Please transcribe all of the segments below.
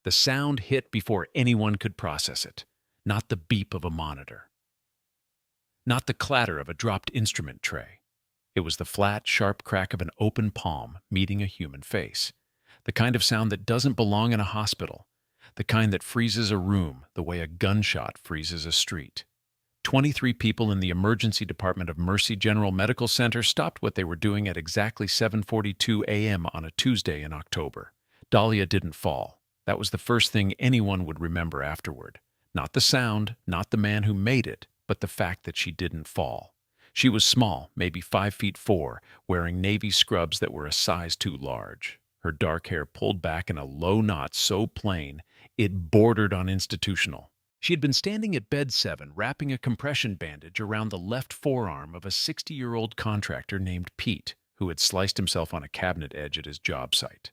The sound hit before anyone could process it, not the beep of a monitor, not the clatter of a dropped instrument tray. It was the flat, sharp crack of an open palm meeting a human face, the kind of sound that doesn't belong in a hospital, the kind that freezes a room the way a gunshot freezes a street. 23 people in the emergency department of Mercy General Medical Center stopped what they were doing at exactly 7:42 a.m. on a Tuesday in October. Dahlia didn't fall. That was the first thing anyone would remember afterward. Not the sound, not the man who made it, but the fact that she didn't fall. She was small, maybe 5'4", wearing navy scrubs that were a size too large. Her dark hair pulled back in a low knot so plain it bordered on institutional. She had been standing at bed 7, wrapping a compression bandage around the left forearm of a 60-year-old contractor named Pete, who had sliced himself on a cabinet edge at his job site.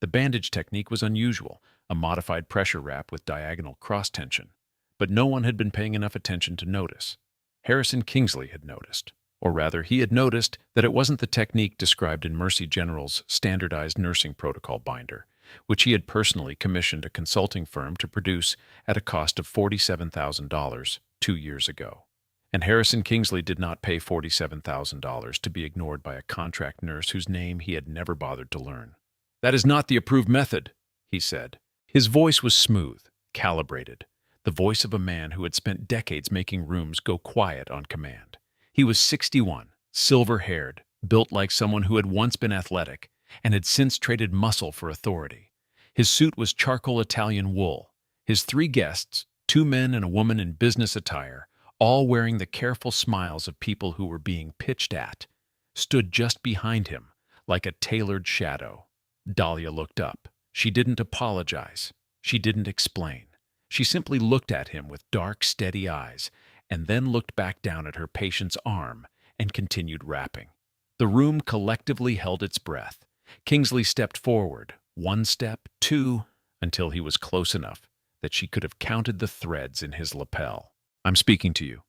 The bandage technique was unusual, a modified pressure wrap with diagonal cross-tension, but no one had been paying enough attention to notice. Harrison Kingsley had noticed. Or rather, he had noticed that it wasn't the technique described in Mercy General's standardized nursing protocol binder, which he had personally commissioned a consulting firm to produce at a cost of $47,000 2 years ago. And Harrison Kingsley did not pay $47,000 to be ignored by a contract nurse whose name he had never bothered to learn. "That is not the approved method," he said. His voice was smooth, calibrated, the voice of a man who had spent decades making rooms go quiet on command. He was 61, silver-haired, built like someone who had once been athletic and had since traded muscle for authority. His suit was charcoal Italian wool. His 3 guests, 2 men and a woman in business attire, all wearing the careful smiles of people who were being pitched at, stood just behind him, like a tailored shadow. Dahlia looked up. She didn't apologize. She didn't explain. She simply looked at him with dark, steady eyes, and then looked back down at her patient's arm and continued wrapping. The room collectively held its breath. Kingsley stepped forward, 1 step, 2, until he was close enough that she could have counted the threads in his lapel. "I'm speaking to you."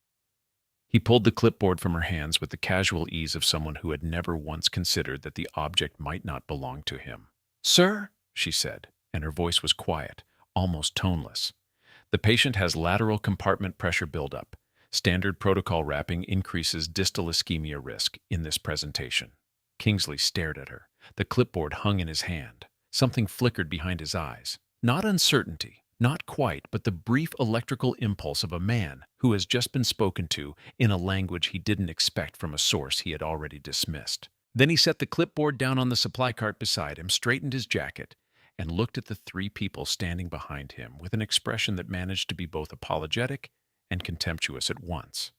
He pulled the clipboard from her hands with the casual ease of someone who had never once considered that the object might not belong to him. "Sir," she said, and her voice was quiet, almost toneless. "The patient has lateral compartment pressure buildup. Standard protocol wrapping increases distal ischemia risk in this presentation." Kingsley stared at her. The clipboard hung in his hand. Something flickered behind his eyes. Not uncertainty, not quite, but the brief electrical impulse of a man who has just been spoken to in a language he didn't expect from a source he had already dismissed. Then he set the clipboard down on the supply cart beside him, straightened his jacket, and looked at the 3 people standing behind him with an expression that managed to be both apologetic and contemptuous at once.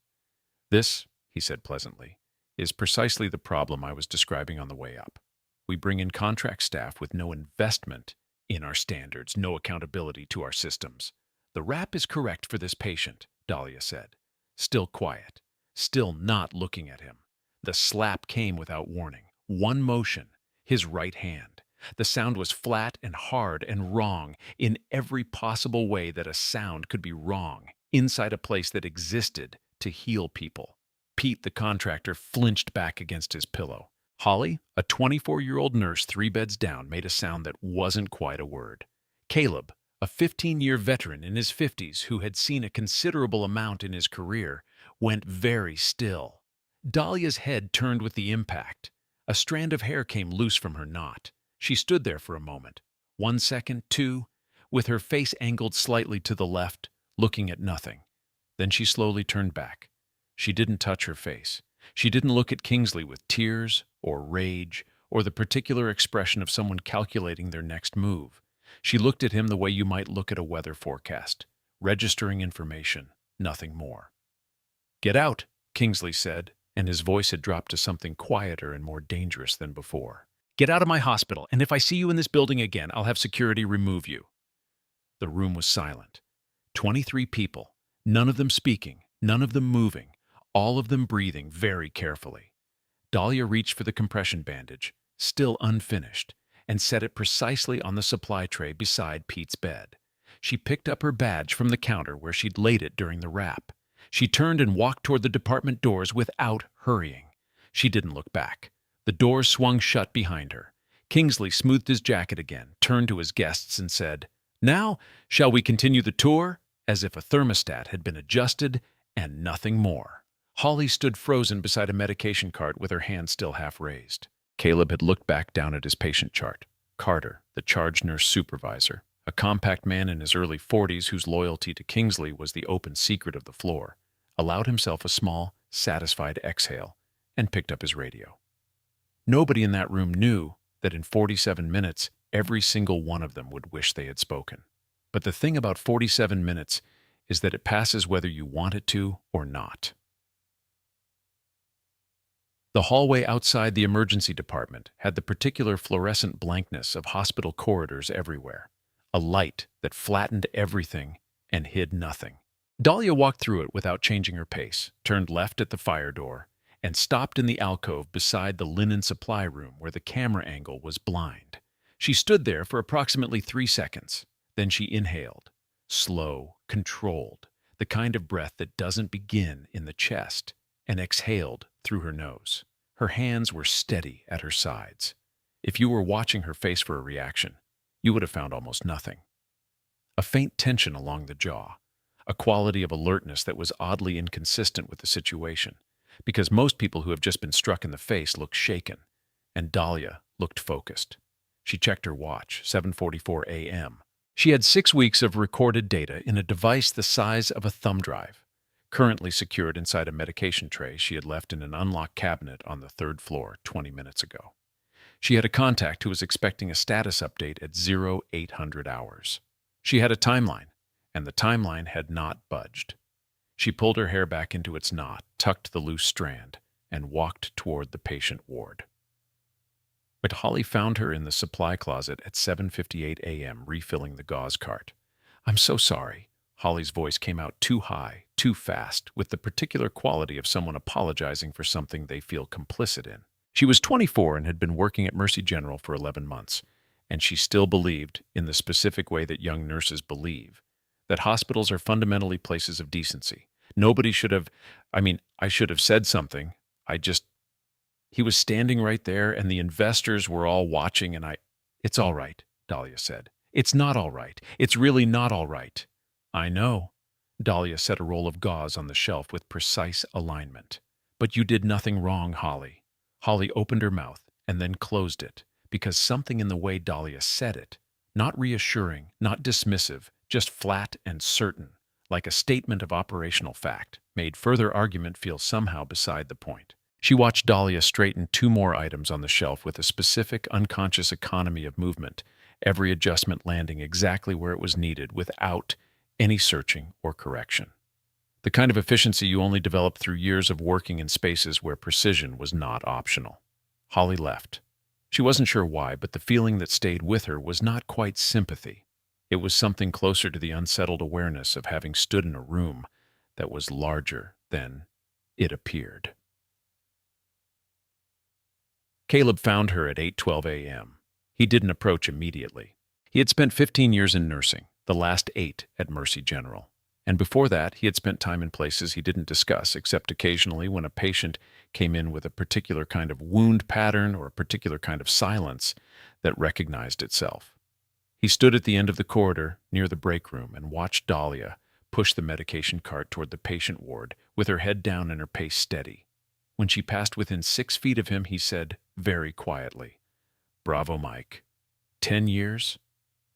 "This," he said pleasantly, "is precisely the problem I was describing on the way up. We bring in contract staff with no investment in our standards, no accountability to our systems. The wrap is correct for this patient," Dahlia said, still quiet, still not looking at him. The slap came without warning. 1 motion, his right hand. The sound was flat and hard and wrong in every possible way that a sound could be wrong, inside a place that existed to heal people. Pete, the contractor, flinched back against his pillow. Holly, a 24-year-old nurse 3 beds down, made a sound that wasn't quite a word. Caleb, a 15-year veteran in his 50s who had seen a considerable amount in his career, went very still. Dahlia's head turned with the impact. A strand of hair came loose from her knot. She stood there for a moment, 1 second, 2, with her face angled slightly to the left, looking at nothing. Then she slowly turned back. She didn't touch her face. She didn't look at Kingsley with tears or rage or the particular expression of someone calculating their next move. She looked at him the way you might look at a weather forecast, registering information, nothing more. "Get out," Kingsley said, and his voice had dropped to something quieter and more dangerous than before. "Get out of my hospital, and if I see you in this building again, I'll have security remove you." The room was silent. 23 people, none of them speaking, none of them moving, all of them breathing very carefully. Dahlia reached for the compression bandage, still unfinished, and set it precisely on the supply tray beside Pete's bed. She picked up her badge from the counter where she'd laid it during the wrap. She turned and walked toward the department doors without hurrying. She didn't look back. The doors swung shut behind her. Kingsley smoothed his jacket again, turned to his guests and said, Now, shall we continue the tour? As if a thermostat had been adjusted and nothing more. Holly stood frozen beside a medication cart with her hand still half raised. Caleb had looked back down at his patient chart. Carter, the charge nurse supervisor, a compact man in his early 40s whose loyalty to Kingsley was the open secret of the floor, allowed himself a small, satisfied exhale and picked up his radio. Nobody in that room knew that in 47 minutes, every single one of them would wish they had spoken. But the thing about 47 minutes is that it passes whether you want it to or not. The hallway outside the emergency department had the particular fluorescent blankness of hospital corridors everywhere, a light that flattened everything and hid nothing. Dahlia walked through it without changing her pace, turned left at the fire door, and stopped in the alcove beside the linen supply room where the camera angle was blind. She stood there for approximately 3 seconds. Then she inhaled, slow, controlled, the kind of breath that doesn't begin in the chest, and exhaled through her nose. Her hands were steady at her sides. If you were watching her face for a reaction, you would have found almost nothing. A faint tension along the jaw, a quality of alertness that was oddly inconsistent with the situation, because most people who have just been struck in the face look shaken, and Dahlia looked focused. She checked her watch, 7:44 a.m. She had 6 weeks of recorded data in a device the size of a thumb drive, currently secured inside a medication tray she had left in an unlocked cabinet on the 3rd floor 20 minutes ago. She had a contact who was expecting a status update at 0800 hours. She had a timeline, and the timeline had not budged. She pulled her hair back into its knot, tucked the loose strand, and walked toward the patient ward. But Holly found her in the supply closet at 7:58 a.m. refilling the gauze cart. "I'm so sorry." Holly's voice came out too high, too fast, with the particular quality of someone apologizing for something they feel complicit in. She was 24 and had been working at Mercy General for 11 months, and she still believed, in the specific way that young nurses believe, that hospitals are fundamentally places of decency. Nobody should have, I should have said something. He was standing right there, and the investors were all watching, and It's all right, Dahlia said. "It's not all right. It's really not all right." "I know." Dahlia set a roll of gauze on the shelf with precise alignment. "But you did nothing wrong, Holly." Holly opened her mouth and then closed it, because something in the way Dahlia said it, not reassuring, not dismissive, just flat and certain, like a statement of operational fact, made further argument feel somehow beside the point. She watched Dahlia straighten 2 more items on the shelf with a specific, unconscious economy of movement, every adjustment landing exactly where it was needed without any searching or correction. The kind of efficiency you only develop through years of working in spaces where precision was not optional. Holly left. She wasn't sure why, but the feeling that stayed with her was not quite sympathy. It was something closer to the unsettled awareness of having stood in a room that was larger than it appeared. Caleb found her at 8:12 a.m. He didn't approach immediately. He had spent 15 years in nursing, the last 8 at Mercy General. And before that, he had spent time in places he didn't discuss, except occasionally when a patient came in with a particular kind of wound pattern or a particular kind of silence that recognized itself. He stood at the end of the corridor near the break room and watched Dahlia push the medication cart toward the patient ward with her head down and her pace steady. When she passed within 6 feet of him, he said, very quietly, "Bravo, Mike." 10 years?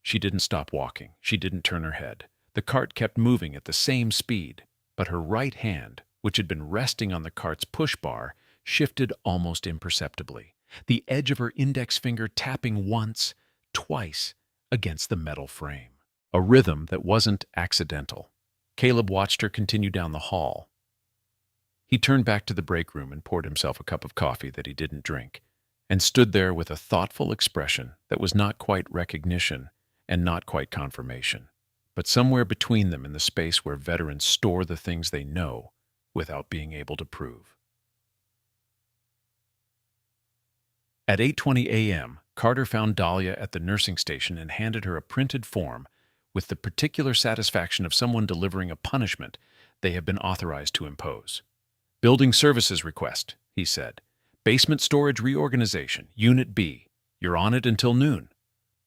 She didn't stop walking. She didn't turn her head. The cart kept moving at the same speed, but her right hand, which had been resting on the cart's push bar, shifted almost imperceptibly, the edge of her index finger tapping once, twice, against the metal frame. A rhythm that wasn't accidental. Caleb watched her continue down the hall. He turned back to the break room and poured himself a cup of coffee that he didn't drink, and stood there with a thoughtful expression that was not quite recognition and not quite confirmation, but somewhere between them in the space where veterans store the things they know without being able to prove. At 8:20 a.m., Carter found Dahlia at the nursing station and handed her a printed form with the particular satisfaction of someone delivering a punishment they have been authorized to impose. "Building services request," he said. "Basement storage reorganization, Unit B. You're on it until noon."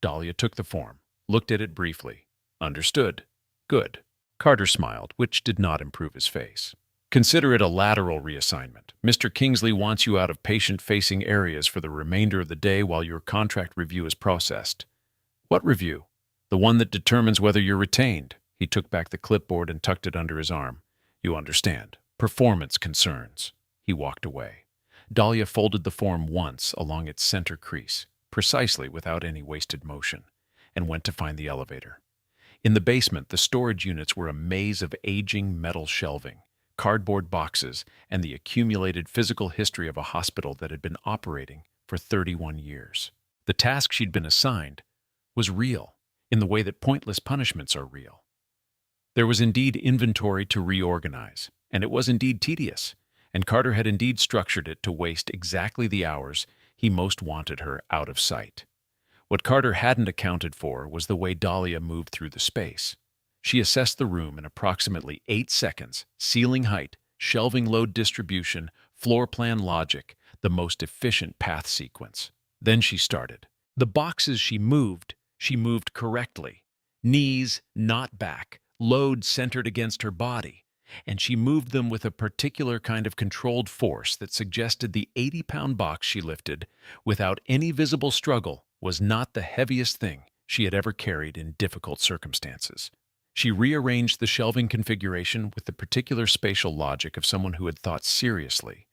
Dahlia took the form, looked at it briefly, Understood. Good. Carter smiled, which did not improve his face. Consider it a lateral reassignment. Mr. Kingsley wants you out of patient-facing areas for the remainder of the day while your contract review is processed. What review? The one that determines whether you're retained. He took back the clipboard and tucked it under his arm. You understand. Performance concerns. He walked away. Dahlia folded the form once along its center crease, precisely without any wasted motion, and went to find the elevator. In the basement, the storage units were a maze of aging metal shelving, cardboard boxes, and the accumulated physical history of a hospital that had been operating for 31 years. The task she'd been assigned was real, in the way that pointless punishments are real. There was indeed inventory to reorganize, and it was indeed tedious, and Carter had indeed structured it to waste exactly the hours he most wanted her out of sight. What Carter hadn't accounted for was the way Dahlia moved through the space. She assessed the room in approximately 8 seconds, ceiling height, shelving load distribution, floor plan logic, the most efficient path sequence. Then she started. The boxes she moved correctly. Knees, not back, load centered against her body. And she moved them with a particular kind of controlled force that suggested the 80-pound box she lifted, without any visible struggle, was not the heaviest thing she had ever carried in difficult circumstances. She rearranged the shelving configuration with the particular spatial logic of someone who had thought seriously,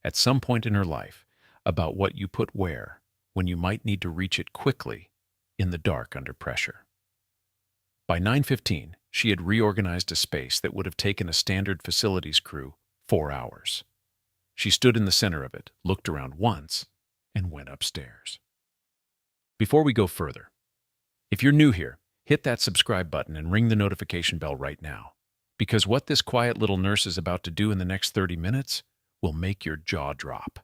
at some point in her life, about what you put where, when you might need to reach it quickly, in the dark under pressure. By 9:15, she had reorganized a space that would have taken a standard facilities crew 4 hours. She stood in the center of it, looked around once, and went upstairs. Before we go further, if you're new here, hit that subscribe button and ring the notification bell right now, because what this quiet little nurse is about to do in the next 30 minutes will make your jaw drop.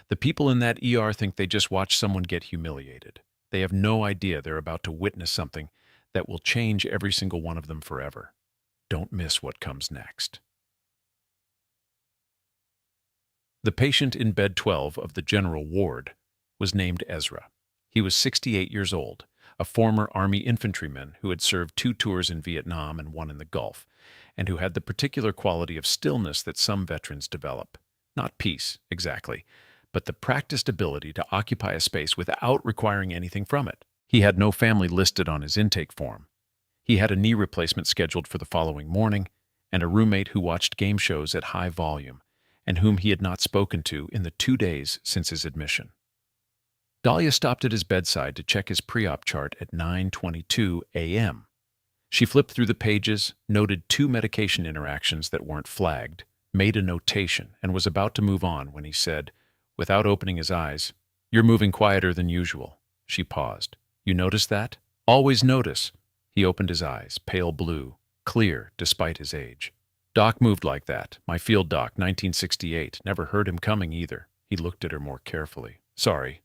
The people in that ER think they just watched someone get humiliated. They have no idea they're about to witness something that will change every single one of them forever. Don't miss what comes next. The patient in bed 12 of the general ward was named Ezra. He was 68 years old, a former Army infantryman who had served 2 tours in Vietnam and 1 in the Gulf, and who had the particular quality of stillness that some veterans develop. Not peace, exactly, but the practiced ability to occupy a space without requiring anything from it. He had no family listed on his intake form. He had a knee replacement scheduled for the following morning, and a roommate who watched game shows at high volume, and whom he had not spoken to in the 2 days since his admission. Dahlia stopped at his bedside to check his pre-op chart at 9:22 a.m. She flipped through the pages, noted 2 medication interactions that weren't flagged, made a notation, and was about to move on when he said, without opening his eyes, "You're moving quieter than usual." She paused. "You notice that?" "Always notice." He opened his eyes, pale blue, clear despite his age. "Doc moved like that. My field doc, 1968. Never heard him coming either." He looked at her more carefully. "Sorry.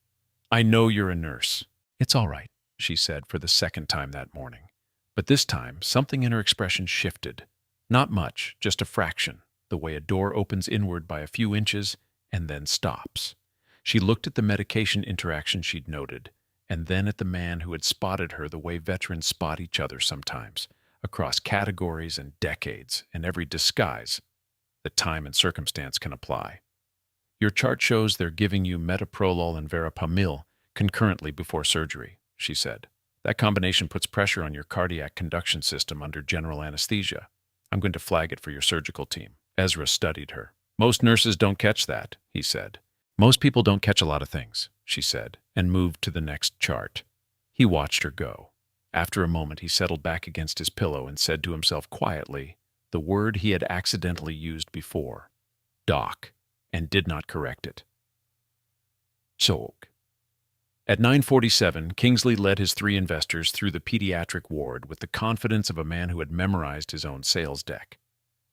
I know you're a nurse." "It's all right," she said for the 2nd time that morning. But this time, something in her expression shifted. Not much, just a fraction, the way a door opens inward by a few inches and then stops. She looked at the medication interaction she'd noted, and then at the man who had spotted her the way veterans spot each other sometimes, across categories and decades and every disguise that time and circumstance can apply. "Your chart shows they're giving you metoprolol and verapamil concurrently before surgery," she said. "That combination puts pressure on your cardiac conduction system under general anesthesia. I'm going to flag it for your surgical team." Ezra studied her. "Most nurses don't catch that," he said. "Most people don't catch a lot of things," she said, and moved to the next chart. He watched her go. After a moment, he settled back against his pillow and said to himself quietly the word he had accidentally used before, "Doc," and did not correct it. Soak. At 9:47, Kingsley led his 3 investors through the pediatric ward with the confidence of a man who had memorized his own sales deck.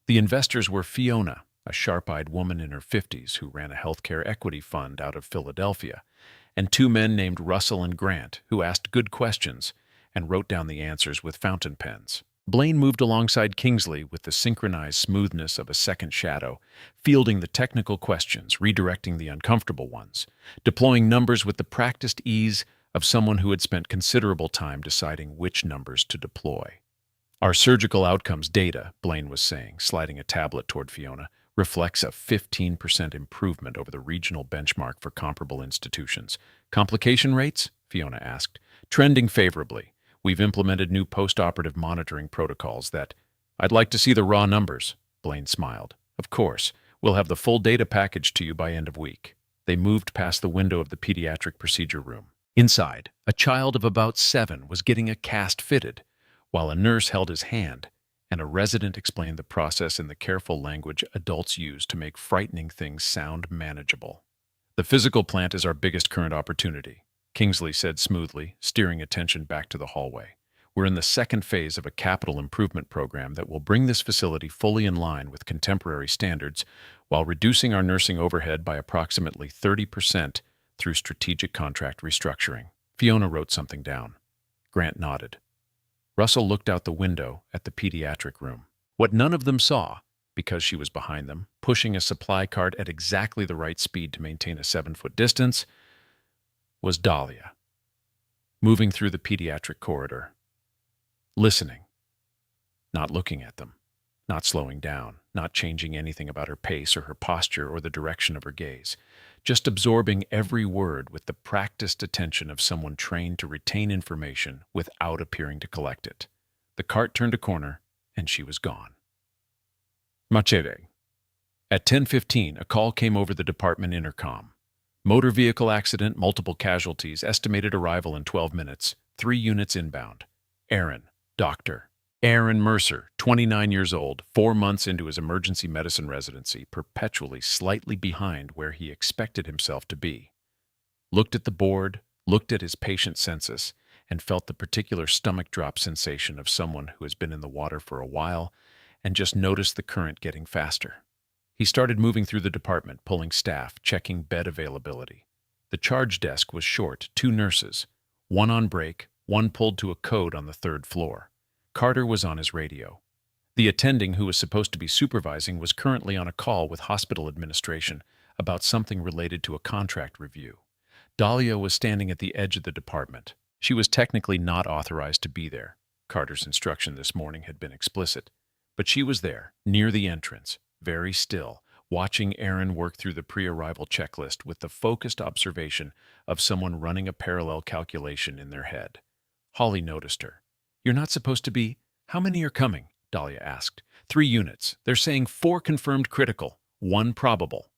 The investors were Fiona, a sharp-eyed woman in her 50s who ran a healthcare equity fund out of Philadelphia, and 2 men named Russell and Grant who asked good questions and wrote down the answers with fountain pens. Blaine moved alongside Kingsley with the synchronized smoothness of a second shadow, fielding the technical questions, redirecting the uncomfortable ones, deploying numbers with the practiced ease of someone who had spent considerable time deciding which numbers to deploy. Our surgical outcomes data, Blaine was saying, sliding a tablet toward Fiona, reflects a 15% improvement over the regional benchmark for comparable institutions. Complication rates? Fiona asked. Trending favorably. We've implemented new post-operative monitoring protocols that... I'd like to see the raw numbers, Blaine smiled. Of course. We'll have the full data package to you by end of week. They moved past the window of the pediatric procedure room. Inside, a child of about 7 was getting a cast fitted, while a nurse held his hand, and a resident explained the process in the careful language adults use to make frightening things sound manageable. The physical plant is our biggest current opportunity, Kingsley said smoothly, steering attention back to the hallway. We're in the second phase of a capital improvement program that will bring this facility fully in line with contemporary standards while reducing our nursing overhead by approximately 30% through strategic contract restructuring. Fiona wrote something down. Grant nodded. Russell looked out the window at the pediatric room. What none of them saw, because she was behind them, pushing a supply cart at exactly the right speed to maintain a 7-foot distance, was Dahlia, moving through the pediatric corridor. Listening, not looking at them, not slowing down, not changing anything about her pace or her posture or the direction of her gaze, just absorbing every word with the practiced attention of someone trained to retain information without appearing to collect it. The cart turned a corner, and she was gone. Machere. At 10:15, a call came over the department intercom. Motor vehicle accident, multiple casualties, estimated arrival in 12 minutes, 3 units inbound. Aaron. Doctor. Aaron Mercer, 29 years old, 4 months into his emergency medicine residency, perpetually slightly behind where he expected himself to be. Looked at the board, looked at his patient census, and felt the particular stomach drop sensation of someone who has been in the water for a while and just noticed the current getting faster. He started moving through the department, pulling staff, checking bed availability. The charge desk was short, 2 nurses, one on break, one pulled to a code on the 3rd floor. Carter was on his radio. The attending who was supposed to be supervising was currently on a call with hospital administration about something related to a contract review. Dahlia was standing at the edge of the department. She was technically not authorized to be there. Carter's instruction this morning had been explicit. But she was there, near the entrance, very still, watching Aaron work through the pre-arrival checklist with the focused observation of someone running a parallel calculation in their head. Holly noticed her. You're not supposed to be... How many are coming? Dahlia asked. 3 units. They're saying 4 confirmed critical, 1 probable.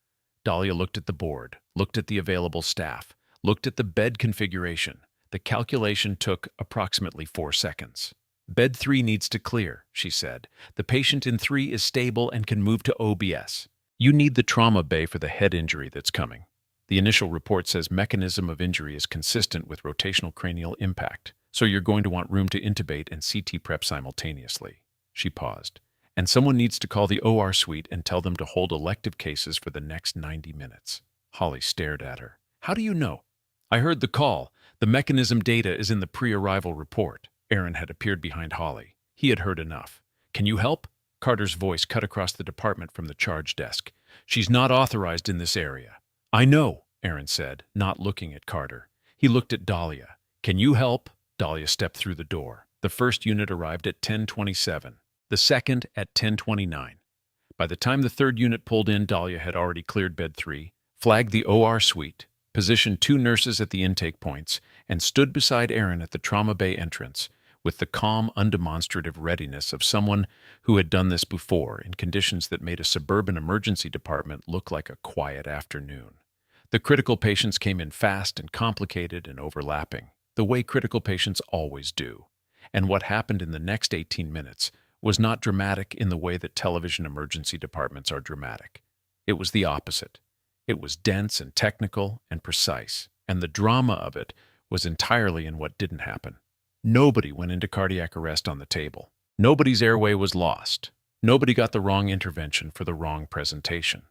Dahlia looked at the board, looked at the available staff, looked at the bed configuration. The calculation took approximately 4 seconds. Bed 3 needs to clear, she said. The patient in 3 is stable and can move to OBS. You need the trauma bay for the head injury that's coming. The initial report says mechanism of injury is consistent with rotational cranial impact. So you're going to want room to intubate and CT prep simultaneously. She paused. And someone needs to call the OR suite and tell them to hold elective cases for the next 90 minutes. Holly stared at her. How do you know? I heard the call. The mechanism data is in the pre-arrival report. Aaron had appeared behind Holly. He had heard enough. Can you help? Carter's voice cut across the department from the charge desk. She's not authorized in this area. I know, Aaron said, not looking at Carter. He looked at Dahlia. Can you help? Dahlia stepped through the door. The first unit arrived at 10:27, the second at 10:29. By the time the 3rd unit pulled in, Dahlia had already cleared bed 3, flagged the OR suite, positioned 2 nurses at the intake points, and stood beside Aaron at the trauma bay entrance with the calm, undemonstrative readiness of someone who had done this before in conditions that made a suburban emergency department look like a quiet afternoon. The critical patients came in fast and complicated and overlapping, the way critical patients always do. And what happened in the next 18 minutes was not dramatic in the way that television emergency departments are dramatic. It was the opposite. It was dense and technical and precise, and the drama of it was entirely in what didn't happen. Nobody went into cardiac arrest on the table. Nobody's airway was lost. Nobody got the wrong intervention for the wrong presentation.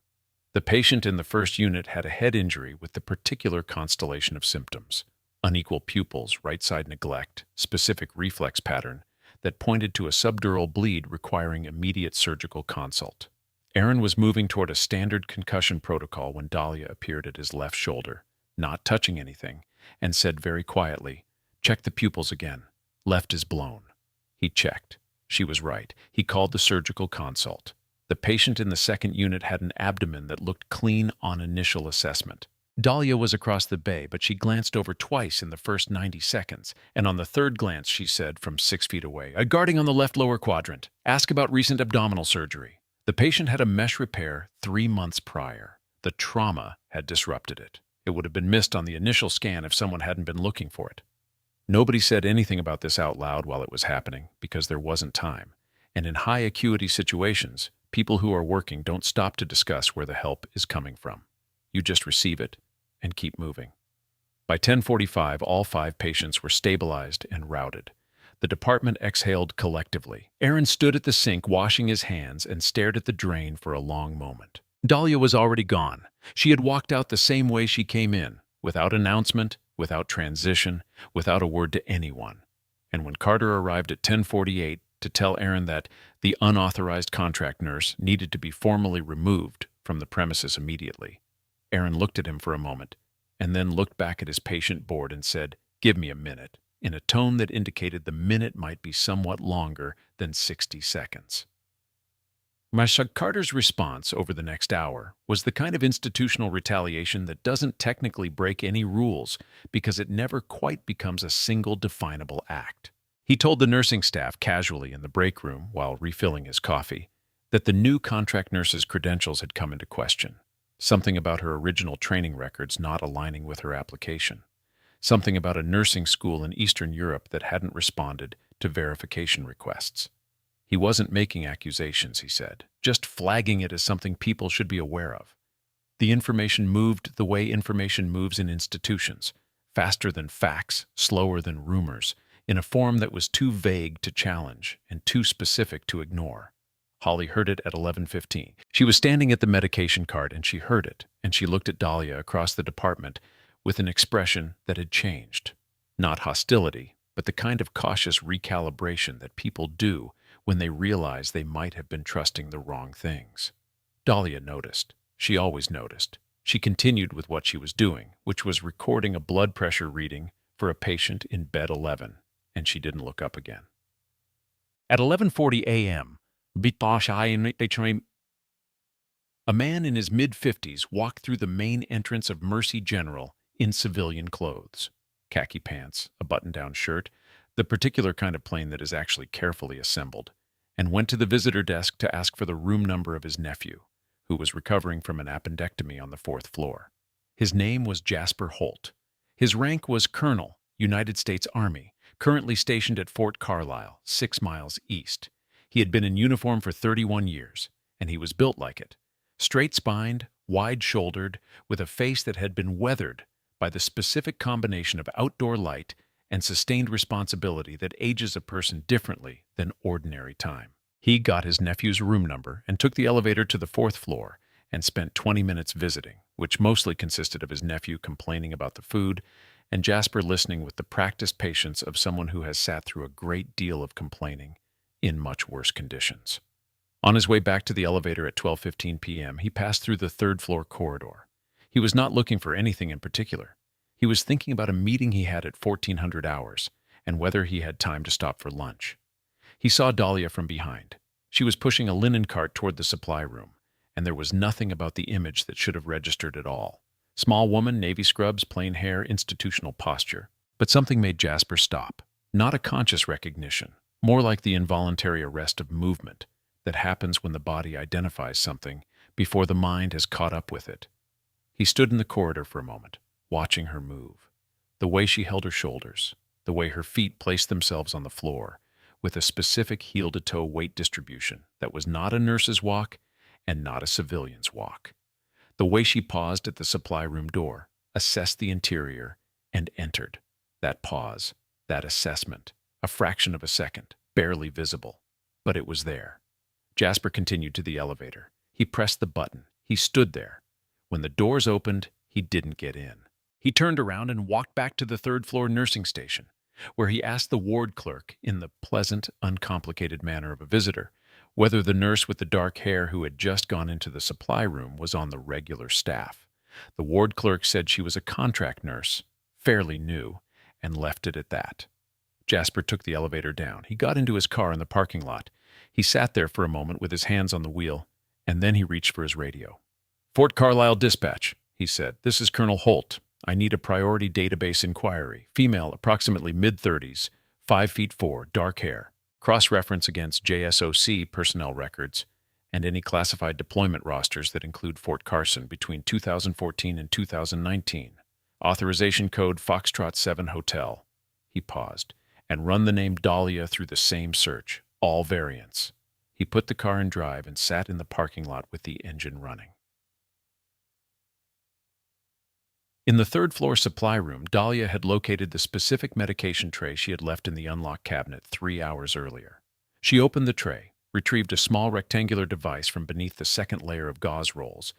The patient in the first unit had a head injury with the particular constellation of symptoms: unequal pupils, right-side neglect, specific reflex pattern that pointed to a subdural bleed requiring immediate surgical consult. Aaron was moving toward a standard concussion protocol when Dahlia appeared at his left shoulder, not touching anything, and said very quietly, "Check the pupils again. Left is blown." He checked. She was right. He called the surgical consult. The patient in the second unit had an abdomen that looked clean on initial assessment. Dahlia was across the bay, but she glanced over twice in the first 90 seconds, and on the third glance she said from 6 feet away, "A guarding on the left lower quadrant. Ask about recent abdominal surgery." The patient had a mesh repair 3 months prior. The trauma had disrupted it. It would have been missed on the initial scan if someone hadn't been looking for it. Nobody said anything about this out loud while it was happening, because there wasn't time. And in high acuity situations, people who are working don't stop to discuss where the help is coming from. You just receive it and keep moving. By 10:45, all 5 patients were stabilized and routed. The department exhaled collectively. Aaron stood at the sink washing his hands and stared at the drain for a long moment. Dahlia was already gone. She had walked out the same way she came in, without announcement, without transition, without a word to anyone. And when Carter arrived at 10:48 to tell Aaron that the unauthorized contract nurse needed to be formally removed from the premises immediately, Aaron looked at him for a moment, and then looked back at his patient board and said, "Give me a minute," in a tone that indicated the minute might be somewhat longer than 60 seconds. Mr. Carter's response over the next hour was the kind of institutional retaliation that doesn't technically break any rules because it never quite becomes a single definable act. He told the nursing staff casually in the break room while refilling his coffee that the new contract nurse's credentials had come into question. Something about her original training records not aligning with her application. Something about a nursing school in Eastern Europe that hadn't responded to verification requests. He wasn't making accusations, he said, just flagging it as something people should be aware of. The information moved the way information moves in institutions, faster than facts, slower than rumors, in a form that was too vague to challenge and too specific to ignore. Holly heard it at 11:15. She was standing at the medication cart and she heard it, and she looked at Dahlia across the department with an expression that had changed. Not hostility, but the kind of cautious recalibration that people do when they realize they might have been trusting the wrong things. Dahlia noticed. She always noticed. She continued with what she was doing, which was recording a blood pressure reading for a patient in bed 11, and she didn't look up again. At 11:40 a.m., Btch, a man in his mid-50s walked through the main entrance of Mercy General in civilian clothes. Khaki pants, a button-down shirt, the particular kind of plane that is actually carefully assembled, and went to the visitor desk to ask for the room number of his nephew, who was recovering from an appendectomy on the 4th floor. His name was Jasper Holt. His rank was Colonel, United States Army, currently stationed at Fort Carlisle, 6 miles east. He had been in uniform for 31 years, and he was built like it. Straight-spined, wide-shouldered, with a face that had been weathered by the specific combination of outdoor light and sustained responsibility that ages a person differently than ordinary time. He got his nephew's room number and took the elevator to the 4th floor and spent 20 minutes visiting, which mostly consisted of his nephew complaining about the food and Jasper listening with the practiced patience of someone who has sat through a great deal of complaining in much worse conditions. On his way back to the elevator at 12:15 p.m., he passed through the 3rd floor corridor. He was not looking for anything in particular. He was thinking about a meeting he had at 1400 hours and whether he had time to stop for lunch. He saw Dahlia from behind. She was pushing a linen cart toward the supply room, and there was nothing about the image that should have registered at all. Small woman, navy scrubs, plain hair, institutional posture. But something made Jasper stop. Not a conscious recognition, more like the involuntary arrest of movement that happens when the body identifies something before the mind has caught up with it. He stood in the corridor for a moment, watching her move. The way she held her shoulders, the way her feet placed themselves on the floor, with a specific heel-to-toe weight distribution that was not a nurse's walk and not a civilian's walk. The way she paused at the supply room door, assessed the interior, and entered. That pause, that assessment, a fraction of a second, barely visible, but it was there. Jasper continued to the elevator. He pressed the button. He stood there. When the doors opened, he didn't get in. He turned around and walked back to the 3rd floor nursing station, where he asked the ward clerk, in the pleasant, uncomplicated manner of a visitor, whether the nurse with the dark hair who had just gone into the supply room was on the regular staff. The ward clerk said she was a contract nurse, fairly new, and left it at that. Jasper took the elevator down. He got into his car in the parking lot. He sat there for a moment with his hands on the wheel, and then he reached for his radio. "Fort Carlisle Dispatch," he said. "This is Colonel Holt. I need a priority database inquiry. Female, approximately mid-30s, 5 feet 4, dark hair. Cross-reference against JSOC personnel records and any classified deployment rosters that include Fort Carson between 2014 and 2019. Authorization code Foxtrot 7 Hotel." He paused, "and run the name Dahlia through the same search, all variants." He put the car in drive and sat in the parking lot with the engine running. In the third-floor supply room, Dahlia had located the specific medication tray she had left in the unlocked cabinet 3 hours earlier. She opened the tray, retrieved a small rectangular device from beneath the second layer of gauze rolls,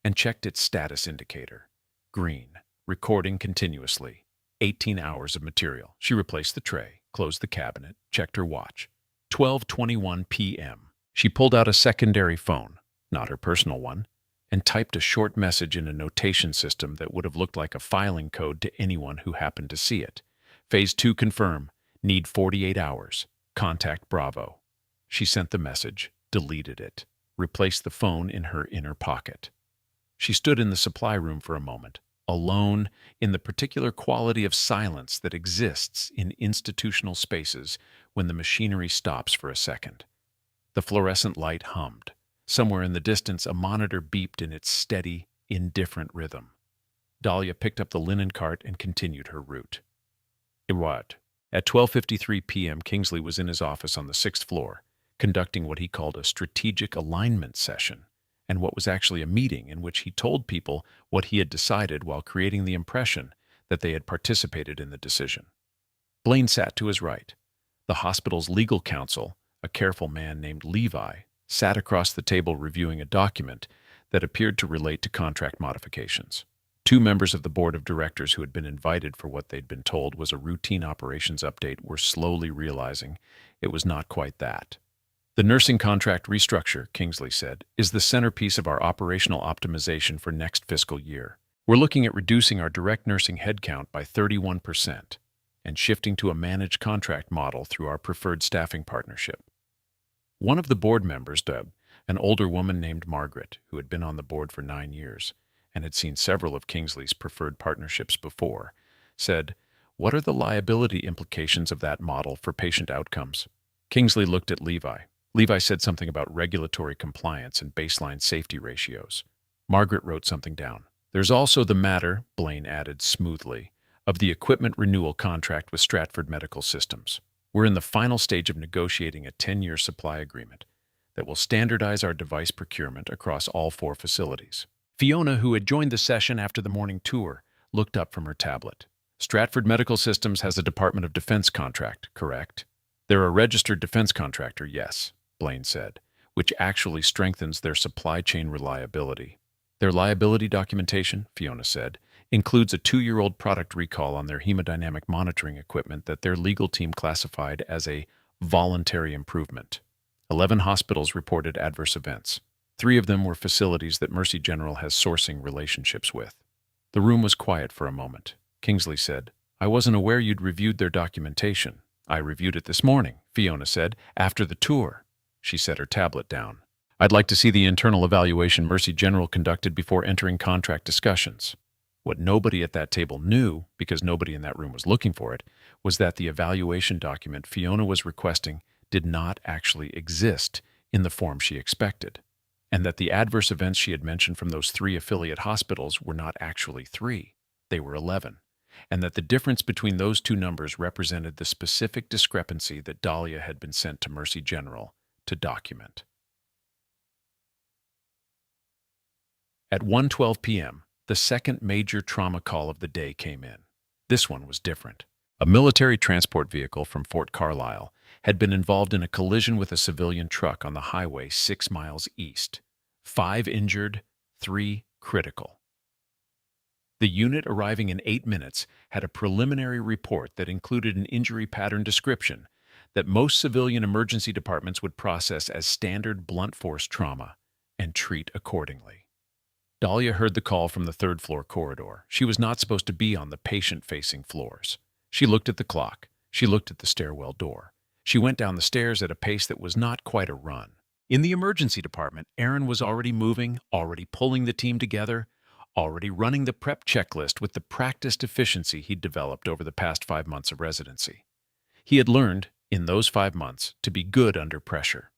and checked its status indicator. Green, recording continuously. 18 hours of material. She replaced the tray, closed the cabinet, checked her watch. 12:21 p.m. She pulled out a secondary phone, not her personal one, and typed a short message in a notation system that would have looked like a filing code to anyone who happened to see it. "Phase 2 confirm. Need 48 hours. Contact Bravo." She sent the message, deleted it, replaced the phone in her inner pocket. She stood in the supply room for a moment, alone in the particular quality of silence that exists in institutional spaces when the machinery stops for a second. The fluorescent light hummed. Somewhere in the distance, a monitor beeped in its steady, indifferent rhythm. Dahlia picked up the linen cart and continued her route. What? At 12:53 p.m., Kingsley was in his office on the 6th floor, conducting what he called a strategic alignment session, and what was actually a meeting in which he told people what he had decided while creating the impression that they had participated in the decision. Blaine sat to his right. The hospital's legal counsel, a careful man named Levi, sat across the table reviewing a document that appeared to relate to contract modifications. 2 members of the board of directors who had been invited for what they'd been told was a routine operations update were slowly realizing it was not quite that. "The nursing contract restructure," Kingsley said, "is the centerpiece of our operational optimization for next fiscal year. We're looking at reducing our direct nursing headcount by 31% and shifting to a managed contract model through our preferred staffing partnership." One of the board members, an older woman named Margaret, who had been on the board for 9 years and had seen several of Kingsley's preferred partnerships before, said, "What are the liability implications of that model for patient outcomes?" Kingsley looked at Levi. Levi said something about regulatory compliance and baseline safety ratios. Margaret wrote something down. "There's also the matter," Blaine added smoothly, "of the equipment renewal contract with Stratford Medical Systems. We're in the final stage of negotiating a 10-year supply agreement that will standardize our device procurement across all 4 facilities." Fiona, who had joined the session after the morning tour, looked up from her tablet. "Stratford Medical Systems has a Department of Defense contract, correct?" "They're a registered defense contractor, yes," Blaine said, "which actually strengthens their supply chain reliability." "Their liability documentation," Fiona said, "includes a 2-year-old product recall on their hemodynamic monitoring equipment that their legal team classified as a voluntary improvement. 11 hospitals reported adverse events. 3 of them were facilities that Mercy General has sourcing relationships with." The room was quiet for a moment. Kingsley said, "I wasn't aware you'd reviewed their documentation." "I reviewed it this morning," Fiona said, "after the tour." She set her tablet down. "I'd like to see the internal evaluation Mercy General conducted before entering contract discussions." What nobody at that table knew, because nobody in that room was looking for it, was that the evaluation document Fiona was requesting did not actually exist in the form she expected, and that the adverse events she had mentioned from those 3 affiliate hospitals were not actually 3, they were 11, and that the difference between those 2 numbers represented the specific discrepancy that Dahlia had been sent to Mercy General to document. At 1:12 p.m., the second major trauma call of the day came in. This one was different. A military transport vehicle from Fort Carlisle had been involved in a collision with a civilian truck on the highway 6 miles east. 5 injured, 3 critical. The unit, arriving in 8 minutes, had a preliminary report that included an injury pattern description that most civilian emergency departments would process as standard blunt force trauma and treat accordingly. Dahlia heard the call from the third-floor corridor. She was not supposed to be on the patient-facing floors. She looked at the clock. She looked at the stairwell door. She went down the stairs at a pace that was not quite a run. In the emergency department, Aaron was already moving, already pulling the team together, already running the prep checklist with the practiced efficiency he'd developed over the past 5 months of residency. He had learned, in those 5 months, to be good under pressure.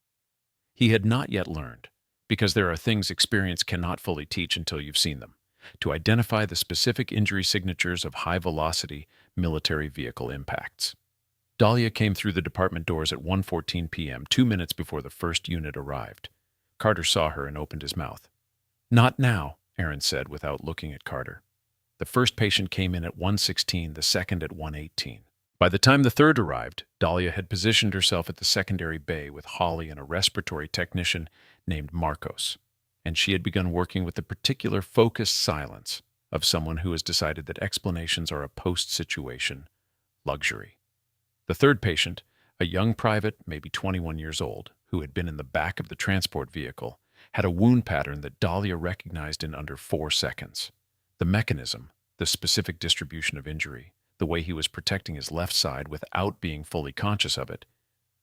He had not yet learned, because there are things experience cannot fully teach until you've seen them, to identify the specific injury signatures of high-velocity military vehicle impacts. Dahlia came through the department doors at 1:14 p.m., 2 minutes before the first unit arrived. Carter saw her and opened his mouth. "Not now," Aaron said without looking at Carter. The first patient came in at 1:16, the second at 1:18. By the time the third arrived, Dahlia had positioned herself at the secondary bay with Holly and a respiratory technician named Marcos, and she had begun working with the particular focused silence of someone who has decided that explanations are a post-situation luxury. The third patient, a young private, maybe 21 years old, who had been in the back of the transport vehicle, had a wound pattern that Dahlia recognized in under 4 seconds. The mechanism, the specific distribution of injury, the way he was protecting his left side without being fully conscious of it.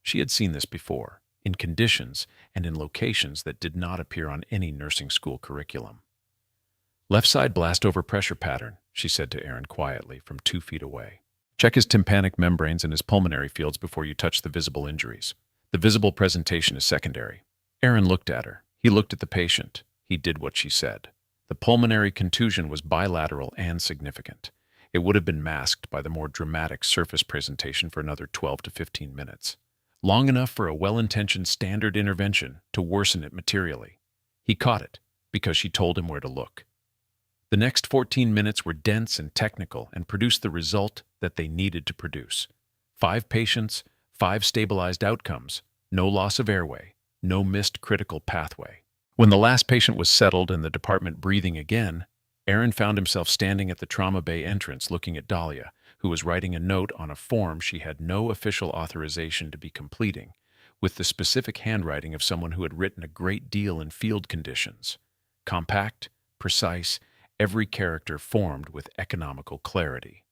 She had seen this before, in conditions and in locations that did not appear on any nursing school curriculum. "Left side blast over pressure pattern," she said to Aaron quietly from 2 feet away. "Check his tympanic membranes and his pulmonary fields before you touch the visible injuries. The visible presentation is secondary." Aaron looked at her. He looked at the patient. He did what she said. The pulmonary contusion was bilateral and significant. It would have been masked by the more dramatic surface presentation for another 12 to 15 minutes, long enough for a well-intentioned standard intervention to worsen it materially. He caught it because she told him where to look. The next 14 minutes were dense and technical and produced the result that they needed to produce. 5 patients, 5 stabilized outcomes, no loss of airway, no missed critical pathway. When the last patient was settled and the department breathing again, Aaron found himself standing at the trauma bay entrance looking at Dahlia, who was writing a note on a form she had no official authorization to be completing, with the specific handwriting of someone who had written a great deal in field conditions. Compact, precise, every character formed with economical clarity.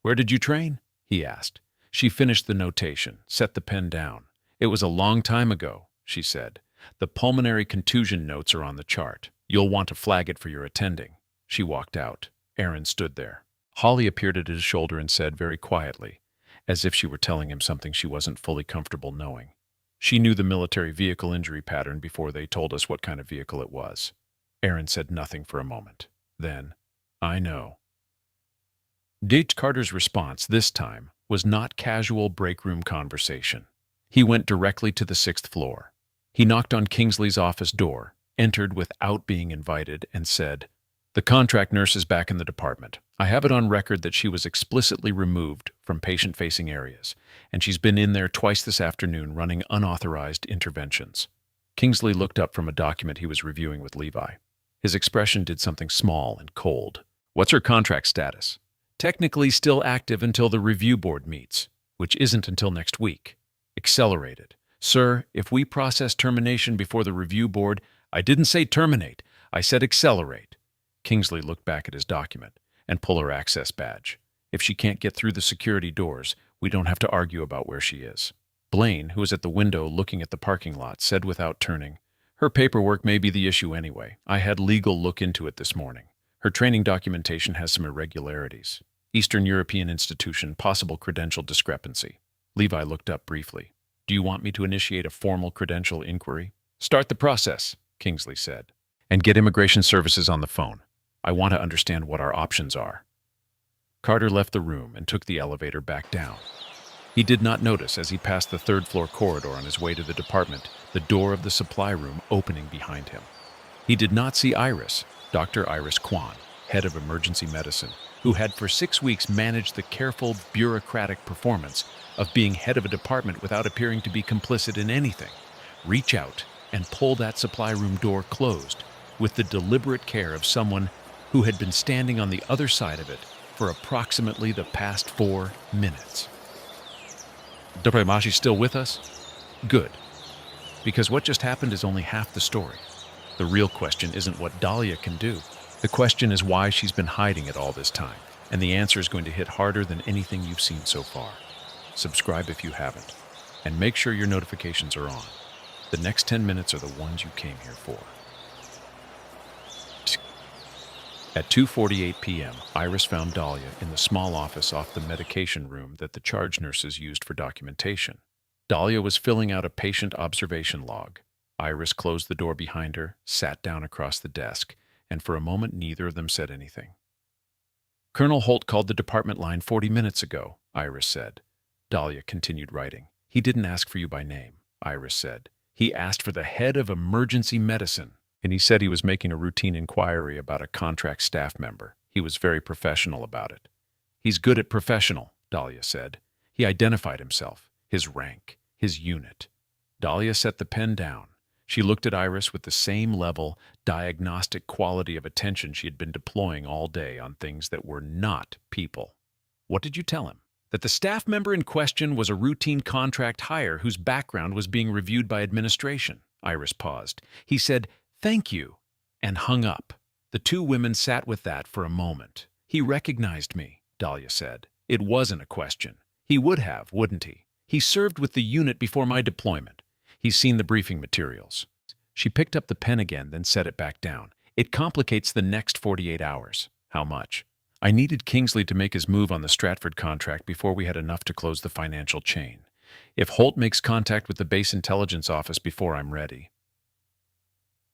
"Where did you train?" he asked. She finished the notation, set the pen down. "It was a long time ago," she said. "The pulmonary contusion notes are on the chart. You'll want to flag it for your attending." She walked out. Aaron stood there. Holly appeared at his shoulder and said very quietly, as if she were telling him something she wasn't fully comfortable knowing. "She knew the military vehicle injury pattern before they told us what kind of vehicle it was." Aaron said nothing for a moment. Then, "I know." Btch Carter's response this time was not casual break-room conversation. He went directly to the 6th floor. He knocked on Kingsley's office door, entered without being invited, and said, "The contract nurse is back in the department. I have it on record that she was explicitly removed from patient-facing areas, and she's been in there twice this afternoon running unauthorized interventions." Kingsley looked up from a document he was reviewing with Levi. His expression did something small and cold. "What's her contract status?" "Technically still active until the review board meets, which isn't until next week. Accelerated. Sir, if we process termination before the review board—" "I didn't say terminate. I said accelerate." Kingsley looked back at his document and pulled her access badge. "If she can't get through the security doors, we don't have to argue about where she is." Blaine, who was at the window looking at the parking lot, said without turning, "Her paperwork may be the issue anyway. I had legal look into it this morning. Her training documentation has some irregularities. Eastern European institution, possible credential discrepancy." Levi looked up briefly. "Do you want me to initiate a formal credential inquiry?" "Start the process," Kingsley said, "and get immigration services on the phone. I want to understand what our options are." Carter left the room and took the elevator back down. He did not notice as he passed the 3rd-floor corridor on his way to the department, the door of the supply room opening behind him. He did not see Iris, Dr. Iris Kwan, head of emergency medicine, who had for 6 weeks managed the careful, bureaucratic performance of being head of a department without appearing to be complicit in anything, reach out and pull that supply room door closed with the deliberate care of someone who had been standing on the other side of it for approximately the past 4 minutes. "Dr. Mashi's still with us?" "Good. Because what just happened is only half the story. The real question isn't what Dahlia can do. The question is why she's been hiding it all this time. And the answer is going to hit harder than anything you've seen so far. Subscribe if you haven't. And make sure your notifications are on. The next 10 minutes are the ones you came here for. At 2:48 p.m., Iris found Dahlia in the small office off the medication room that the charge nurses used for documentation. Dahlia was filling out a patient observation log. Iris closed the door behind her, sat down across the desk, and for a moment neither of them said anything. "Colonel Holt called the department line 40 minutes ago," Iris said. Dahlia continued writing. "He didn't ask for you by name," Iris said. "He asked for the head of emergency medicine, and he said he was making a routine inquiry about a contract staff member. He was very professional about it." "He's good at professional," Dahlia said. "He identified himself, his rank, his unit." Dahlia set the pen down. She looked at Iris with the same level, diagnostic quality of attention she had been deploying all day on things that were not people. "What did you tell him?" "That the staff member in question was a routine contract hire whose background was being reviewed by administration." Iris paused. "He said, 'Thank you,' and hung up." The two women sat with that for a moment. "He recognized me," Dahlia said. "It wasn't a question. He would have, wouldn't he? He served with the unit before my deployment. He's seen the briefing materials." She picked up the pen again, then set it back down. "It complicates the next 48 hours. How much?" "I needed Kingsley to make his move on the Stratford contract before we had enough to close the financial chain. If Holt makes contact with the base intelligence office before I'm ready."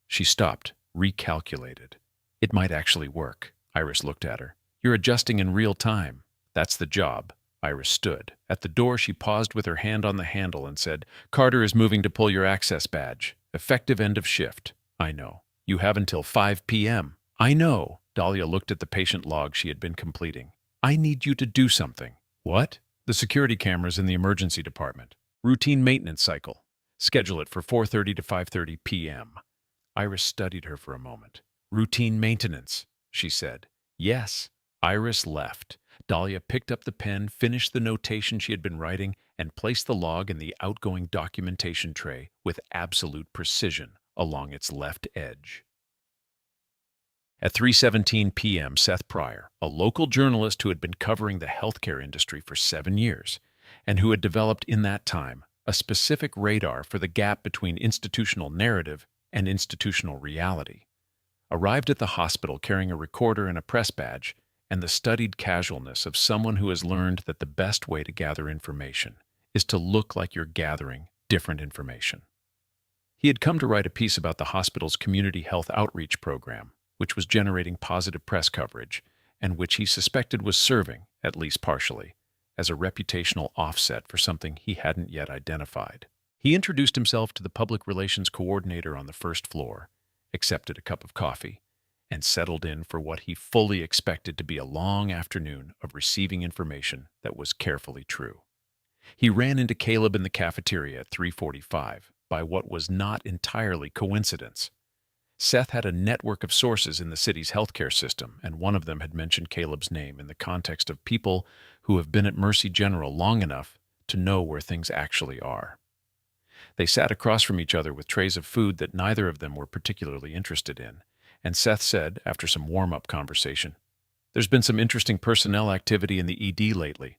She stopped, recalculated. It might actually work. Iris looked at her. "You're adjusting in real time." "That's the job." Iris stood. At the door, she paused with her hand on the handle and said, "Carter is moving to pull your access badge. Effective end of shift." "I know. You have until 5 p.m. "I know." Dahlia looked at the patient log she had been completing. "I need you to do something." "What?" "The security cameras in the emergency department. Routine maintenance cycle. Schedule it for 4:30 to 5:30 p.m. Iris studied her for a moment. "Routine maintenance," she said. "Yes." Iris left. Dahlia picked up the pen, finished the notation she had been writing, and placed the log in the outgoing documentation tray with absolute precision along its left edge. At 3:17 p.m., Seth Pryor, a local journalist who had been covering the healthcare industry for 7 years, and who had developed in that time a specific radar for the gap between institutional narrative and institutional reality, arrived at the hospital carrying a recorder and a press badge and the studied casualness of someone who has learned that the best way to gather information is to look like you're gathering different information. He had come to write a piece about the hospital's community health outreach program, which was generating positive press coverage, and which he suspected was serving, at least partially, as a reputational offset for something he hadn't yet identified. He introduced himself to the public relations coordinator on the first floor, accepted a cup of coffee, and settled in for what he fully expected to be a long afternoon of receiving information that was carefully true. He ran into Caleb in the cafeteria at 3:45 by what was not entirely coincidence. Seth had a network of sources in the city's healthcare system, and one of them had mentioned Caleb's name in the context of people who have been at Mercy General long enough to know where things actually are. They sat across from each other with trays of food that neither of them were particularly interested in, and Seth said, after some warm-up conversation, "There's been some interesting personnel activity in the ED lately.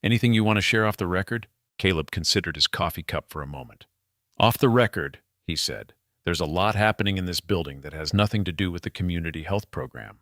Anything you want to share off the record?" Caleb considered his coffee cup for a moment. "Off the record," he said, "there's a lot happening in this building that has nothing to do with the community health program."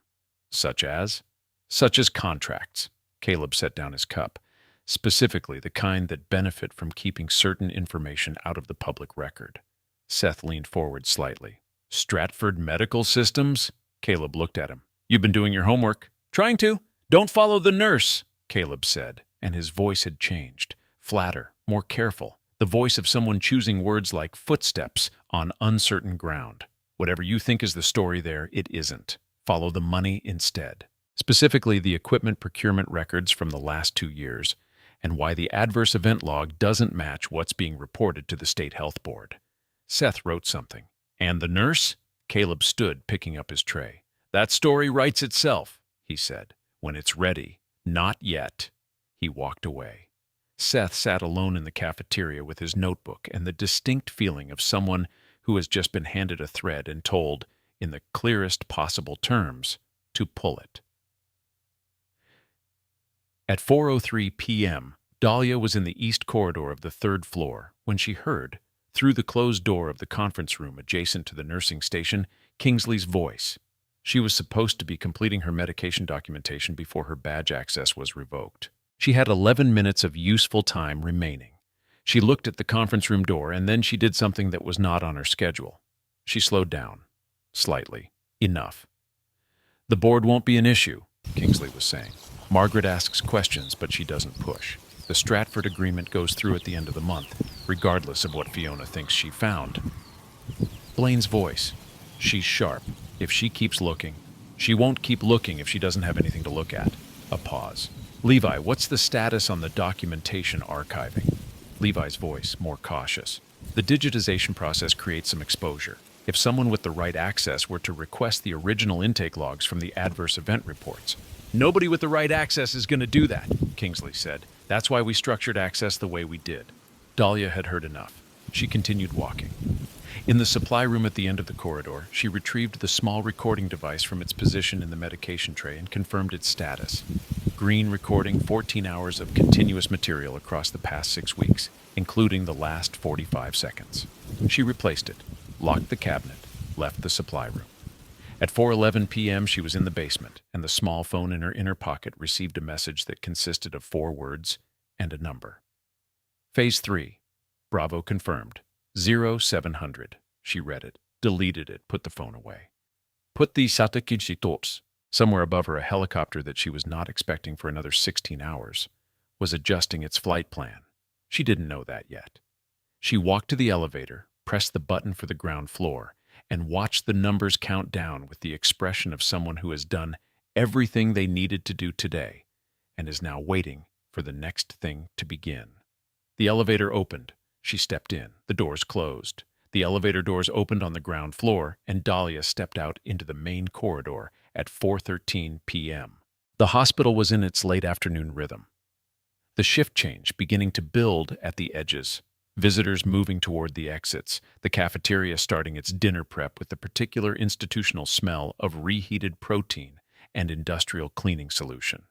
"Such as?" "Such as contracts." Caleb set down his cup. "Specifically the kind that benefit from keeping certain information out of the public record." Seth leaned forward slightly. "Stratford Medical Systems?" Caleb looked at him. "You've been doing your homework." "Trying to." "Don't follow the nurse," Caleb said, and his voice had changed, flatter, more careful, the voice of someone choosing words like footsteps on uncertain ground. "Whatever you think is the story there, it isn't. Follow the money instead. Specifically the equipment procurement records from the last 2 years, and why the adverse event log doesn't match what's being reported to the state health board." Seth wrote something. "And the nurse?" Caleb stood, picking up his tray. "That story writes itself," he said. "When it's ready. Not yet." He walked away. Seth sat alone in the cafeteria with his notebook and the distinct feeling of someone who has just been handed a thread and told, in the clearest possible terms, to pull it. At 4:03 p.m., Dahlia was in the east corridor of the third floor when she heard, through the closed door of the conference room adjacent to the nursing station, Kingsley's voice. She was supposed to be completing her medication documentation before her badge access was revoked. She had 11 minutes of useful time remaining. She looked at the conference room door, and then she did something that was not on her schedule. She slowed down. Slightly. Enough. "The board won't be an issue," Kingsley was saying. "Margaret asks questions, but she doesn't push. The Stratford agreement goes through at the end of the month, regardless of what Fiona thinks she found." Blaine's voice. "She's sharp. If she keeps looking, she won't keep looking if she doesn't have anything to look at." A pause. "Levi, what's the status on the documentation archiving?" Levi's voice, more cautious. "The digitization process creates some exposure. If someone with the right access were to request the original intake logs from the adverse event reports." "Nobody with the right access is going to do that," Kingsley said. "That's why we structured access the way we did." Dahlia had heard enough. She continued walking. In the supply room at the end of the corridor, she retrieved the small recording device from its position in the medication tray and confirmed its status. Green recording 14 hours of continuous material across the past 6 weeks, including the last 45 seconds. She replaced it, locked the cabinet, left the supply room. At 4:11 p.m. she was in the basement, and the small phone in her inner pocket received a message that consisted of 4 words and a number. "Phase 3. Bravo confirmed. 0700. She read it, deleted it, put the phone away. "Put the Satakiji thoughts." Somewhere above her, a helicopter that she was not expecting for another 16 hours was adjusting its flight plan. She didn't know that yet. She walked to the elevator, pressed the button for the ground floor, and watched the numbers count down with the expression of someone who has done everything they needed to do today and is now waiting for the next thing to begin. The elevator opened. She stepped in. The doors closed. The elevator doors opened on the ground floor, and Dahlia stepped out into the main corridor at 4:13 p.m. The hospital was in its late afternoon rhythm. The shift change beginning to build at the edges, visitors moving toward the exits, the cafeteria starting its dinner prep with the particular institutional smell of reheated protein and industrial cleaning solution.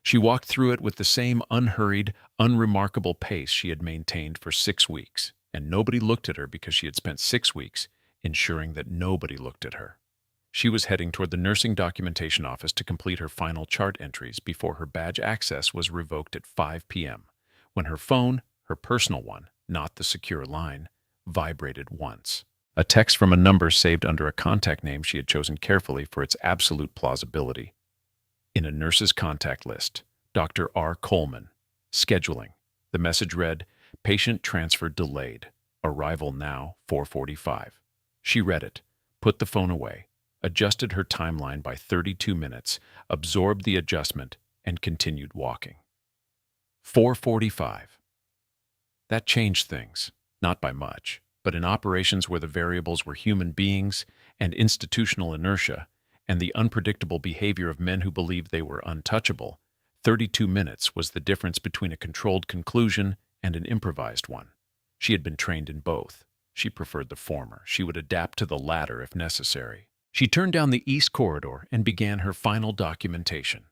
She walked through it with the same unhurried, unremarkable pace she had maintained for 6 weeks, and nobody looked at her because she had spent 6 weeks ensuring that nobody looked at her. She was heading toward the nursing documentation office to complete her final chart entries before her badge access was revoked at 5 p.m., when her phone, her personal one, not the secure line, vibrated once. A text from a number saved under a contact name she had chosen carefully for its absolute plausibility. In a nurse's contact list, Dr. R. Coleman. Scheduling. The message read, "Patient transfer delayed. Arrival now, 4:45. She read it, put the phone away, adjusted her timeline by 32 minutes, absorbed the adjustment, and continued walking. 4:45. That changed things, not by much, but in operations where the variables were human beings and institutional inertia, and the unpredictable behavior of men who believed they were untouchable, 32 minutes was the difference between a controlled conclusion and an improvised one. She had been trained in both. She preferred the former. She would adapt to the latter if necessary. She turned down the east corridor and began her final documentation.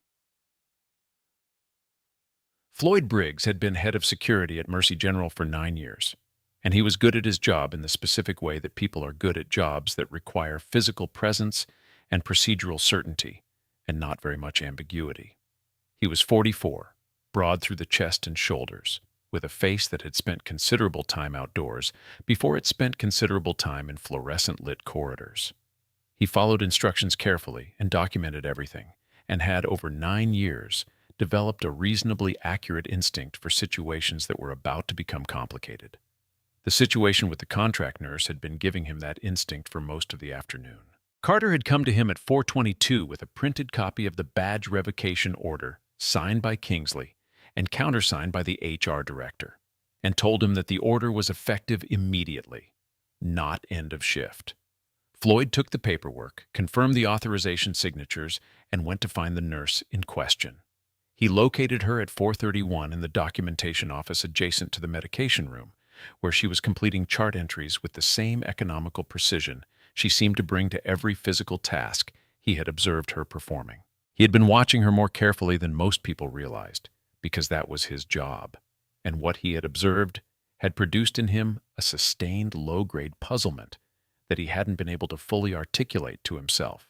Floyd Briggs had been head of security at Mercy General for 9 years, and he was good at his job in the specific way that people are good at jobs that require physical presence and procedural certainty, and not very much ambiguity. He was 44, broad through the chest and shoulders, with a face that had spent considerable time outdoors before it spent considerable time in fluorescent-lit corridors. He followed instructions carefully and documented everything, and had, over 9 years, developed a reasonably accurate instinct for situations that were about to become complicated. The situation with the contract nurse had been giving him that instinct for most of the afternoon. Carter had come to him at 4:22 with a printed copy of the badge revocation order, signed by Kingsley and countersigned by the HR director, and told him that the order was effective immediately, not end of shift. Floyd took the paperwork, confirmed the authorization signatures, and went to find the nurse in question. He located her at 4:31 in the documentation office adjacent to the medication room, where she was completing chart entries with the same economical precision she seemed to bring to every physical task he had observed her performing. He had been watching her more carefully than most people realized, because that was his job, and what he had observed had produced in him a sustained low-grade puzzlement that he hadn't been able to fully articulate to himself.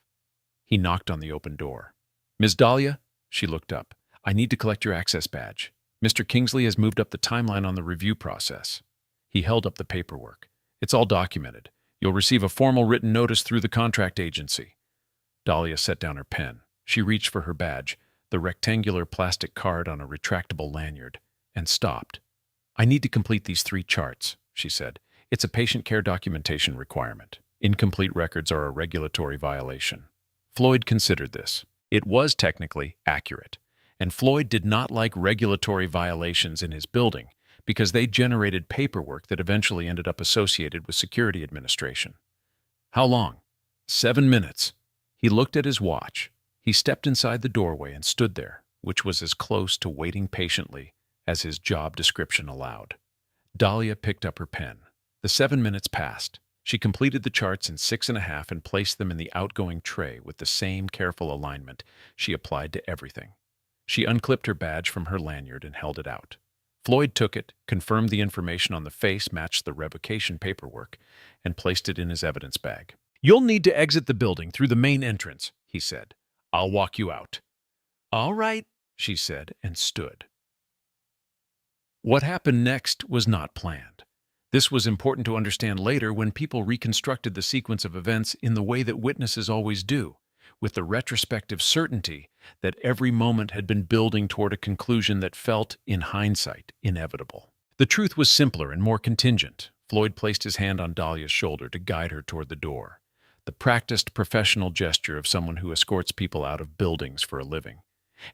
He knocked on the open door. "Ms. Dahlia?" She looked up. "I need to collect your access badge. Mr. Kingsley has moved up the timeline on the review process." He held up the paperwork. "It's all documented. You'll receive a formal written notice through the contract agency." Dahlia set down her pen. She reached for her badge, the rectangular plastic card on a retractable lanyard, and stopped. "I need to complete these 3 charts," she said. "It's a patient care documentation requirement. Incomplete records are a regulatory violation." Floyd considered this. It was technically accurate, and Floyd did not like regulatory violations in his building because they generated paperwork that eventually ended up associated with security administration. "How long?" 7 minutes. He looked at his watch. He stepped inside the doorway and stood there, which was as close to waiting patiently as his job description allowed. Dahlia picked up her pen. The 7 minutes passed. She completed the charts in 6.5 and placed them in the outgoing tray with the same careful alignment she applied to everything. She unclipped her badge from her lanyard and held it out. Floyd took it, confirmed the information on the face matched the revocation paperwork, and placed it in his evidence bag. "You'll need to exit the building through the main entrance," he said. "I'll walk you out." "All right," she said, and stood. What happened next was not planned. This was important to understand later when people reconstructed the sequence of events in the way that witnesses always do, with the retrospective certainty that every moment had been building toward a conclusion that felt, in hindsight, inevitable. The truth was simpler and more contingent. Floyd placed his hand on Dahlia's shoulder to guide her toward the door, the practiced professional gesture of someone who escorts people out of buildings for a living.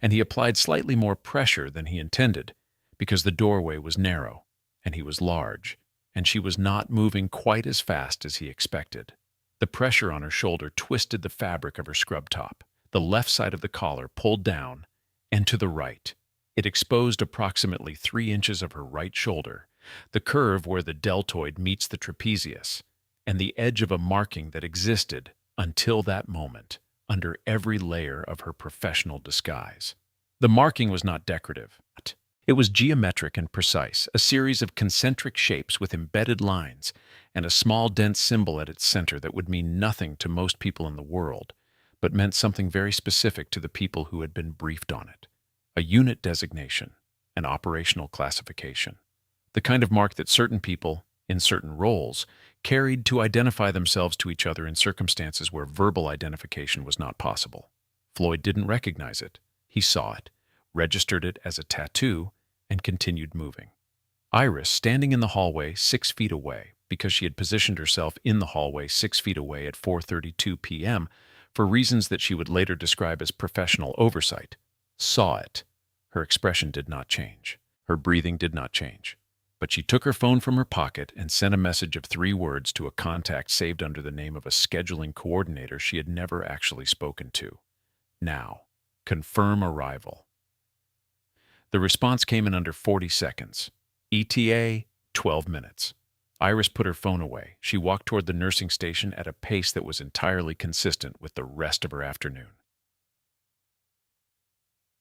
And he applied slightly more pressure than he intended, because the doorway was narrow, and he was large, and she was not moving quite as fast as he expected. The pressure on her shoulder twisted the fabric of her scrub top. The left side of the collar pulled down, and to the right. It exposed approximately 3 inches of her right shoulder, the curve where the deltoid meets the trapezius, and the edge of a marking that existed, until that moment, under every layer of her professional disguise. The marking was not decorative. It was geometric and precise, a series of concentric shapes with embedded lines, and a small dense symbol at its center that would mean nothing to most people in the world, but meant something very specific to the people who had been briefed on it. A unit designation, an operational classification. The kind of mark that certain people, in certain roles, carried to identify themselves to each other in circumstances where verbal identification was not possible. Floyd didn't recognize it. He saw it, registered it as a tattoo, and continued moving. Iris, standing in the hallway 6 feet away, because she had positioned herself in the hallway 6 feet away at 4:32 p.m. for reasons that she would later describe as professional oversight, saw it. Her expression did not change. Her breathing did not change. But she took her phone from her pocket and sent a message of 3 words to a contact saved under the name of a scheduling coordinator she had never actually spoken to. "Now, confirm arrival." The response came in under 40 seconds. ETA, 12 minutes. Iris put her phone away. She walked toward the nursing station at a pace that was entirely consistent with the rest of her afternoon.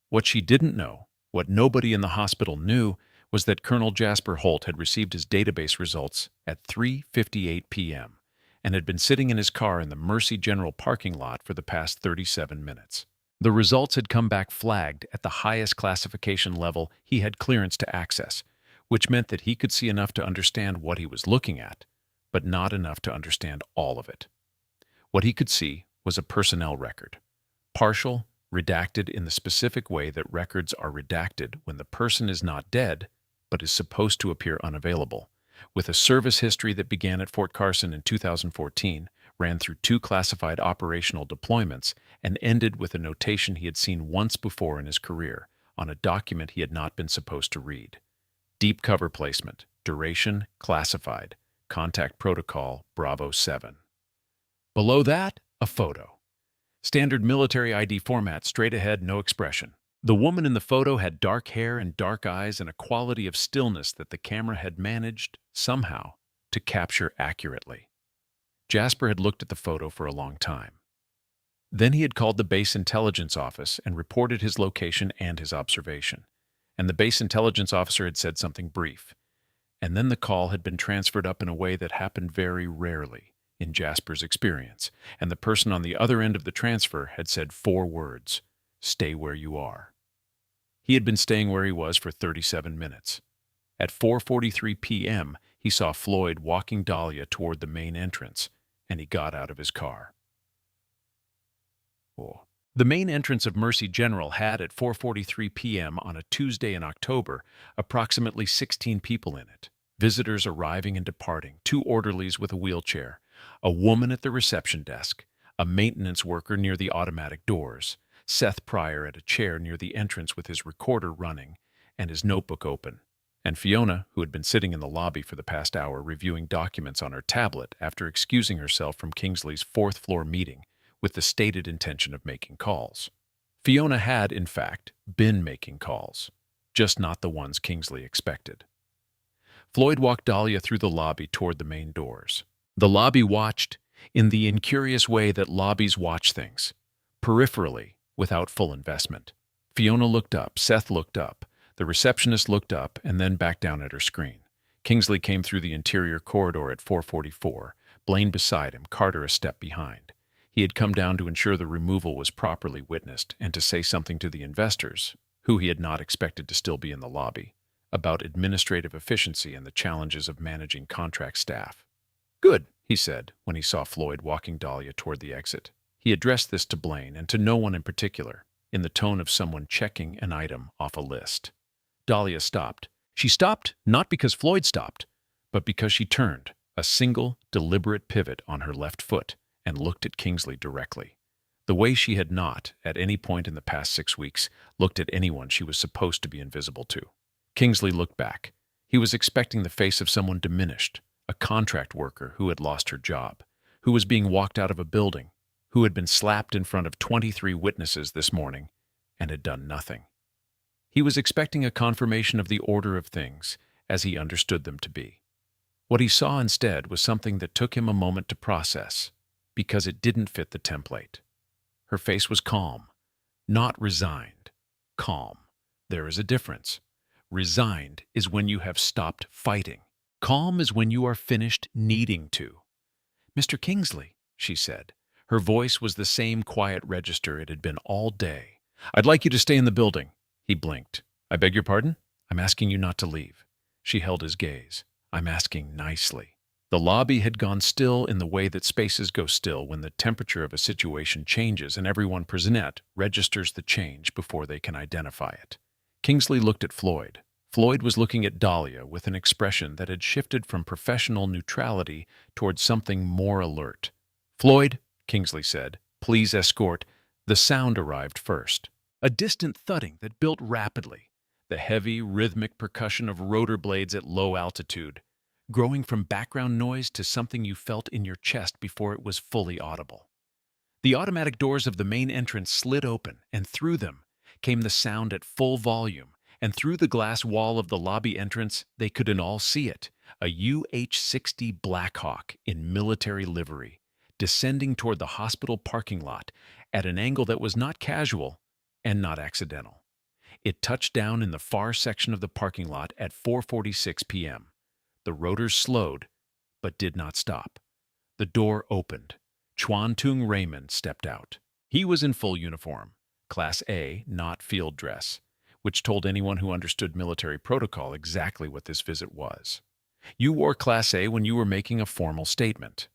What she didn't know, what nobody in the hospital knew, was that Colonel Jasper Holt had received his database results at 3:58 p.m. and had been sitting in his car in the Mercy General parking lot for the past 37 minutes. The results had come back flagged at the highest classification level he had clearance to access, which meant that he could see enough to understand what he was looking at, but not enough to understand all of it. What he could see was a personnel record, partial, redacted in the specific way that records are redacted when the person is not dead, but is supposed to appear unavailable, with a service history that began at Fort Carson in 2014, ran through 2 classified operational deployments, and ended with a notation he had seen once before in his career on a document he had not been supposed to read. Deep cover placement, duration, classified, contact protocol, Bravo 7. Below that, a photo. Standard military ID format, straight ahead, no expression. The woman in the photo had dark hair and dark eyes and a quality of stillness that the camera had managed, somehow, to capture accurately. Jasper had looked at the photo for a long time. Then he had called the base intelligence office and reported his location and his observation. And the base intelligence officer had said something brief. And then the call had been transferred up in a way that happened very rarely in Jasper's experience, and the person on the other end of the transfer had said 4 words: "Stay where you are." He had been staying where he was for 37 minutes. At 4:43 p.m., he saw Floyd walking Dahlia toward the main entrance, and he got out of his car. The main entrance of Mercy General had, at 4:43 p.m. on a Tuesday in October, approximately 16 people in it. Visitors arriving and departing, 2 orderlies with a wheelchair, a woman at the reception desk, a maintenance worker near the automatic doors, Seth Pryor at a chair near the entrance with his recorder running and his notebook open, and Fiona, who had been sitting in the lobby for the past hour reviewing documents on her tablet after excusing herself from Kingsley's 4th-floor meeting with the stated intention of making calls. Fiona had, in fact, been making calls, just not the ones Kingsley expected. Floyd walked Dahlia through the lobby toward the main doors. The lobby watched in the incurious way that lobbies watch things, peripherally, without full investment. Fiona looked up, Seth looked up, the receptionist looked up and then back down at her screen. Kingsley came through the interior corridor at 4:44, Blaine beside him, Carter a step behind. He had come down to ensure the removal was properly witnessed and to say something to the investors, who he had not expected to still be in the lobby, about administrative efficiency and the challenges of managing contract staff. "Good," he said when he saw Floyd walking Dahlia toward the exit. He addressed this to Blaine and to no one in particular, in the tone of someone checking an item off a list. Dahlia stopped. She stopped not because Floyd stopped, but because she turned, a single, deliberate pivot on her left foot, and looked at Kingsley directly, the way she had not, at any point in the past 6 weeks, looked at anyone she was supposed to be invisible to. Kingsley looked back. He was expecting the face of someone diminished, a contract worker who had lost her job, who was being walked out of a building, who had been slapped in front of 23 witnesses this morning and had done nothing. He was expecting a confirmation of the order of things as he understood them to be. What he saw instead was something that took him a moment to process, because it didn't fit the template. Her face was calm, not resigned. Calm. There is a difference. Resigned is when you have stopped fighting. Calm is when you are finished needing to. "Mr. Kingsley," she said. Her voice was the same quiet register it had been all day. "I'd like you to stay in the building." He blinked. "I beg your pardon? I'm asking you not to leave." She held his gaze. "I'm asking nicely." The lobby had gone still in the way that spaces go still when the temperature of a situation changes and everyone present registers the change before they can identify it. Kingsley looked at Floyd. Floyd was looking at Dahlia with an expression that had shifted from professional neutrality toward something more alert. "Floyd," Kingsley said, "please escort." The sound arrived first. A distant thudding that built rapidly, the heavy, rhythmic percussion of rotor blades at low altitude, growing from background noise to something you felt in your chest before it was fully audible. The automatic doors of the main entrance slid open, and through them came the sound at full volume, and through the glass wall of the lobby entrance they could all see it, a UH-60 Blackhawk in military livery, descending toward the hospital parking lot at an angle that was not casual and not accidental. It touched down in the far section of the parking lot at 4:46 p.m. The rotors slowed, but did not stop. The door opened. Chuan Tung Raymond stepped out. He was in full uniform, Class A, not field dress, which told anyone who understood military protocol exactly what this visit was. You wore Class A when you were making a formal statement.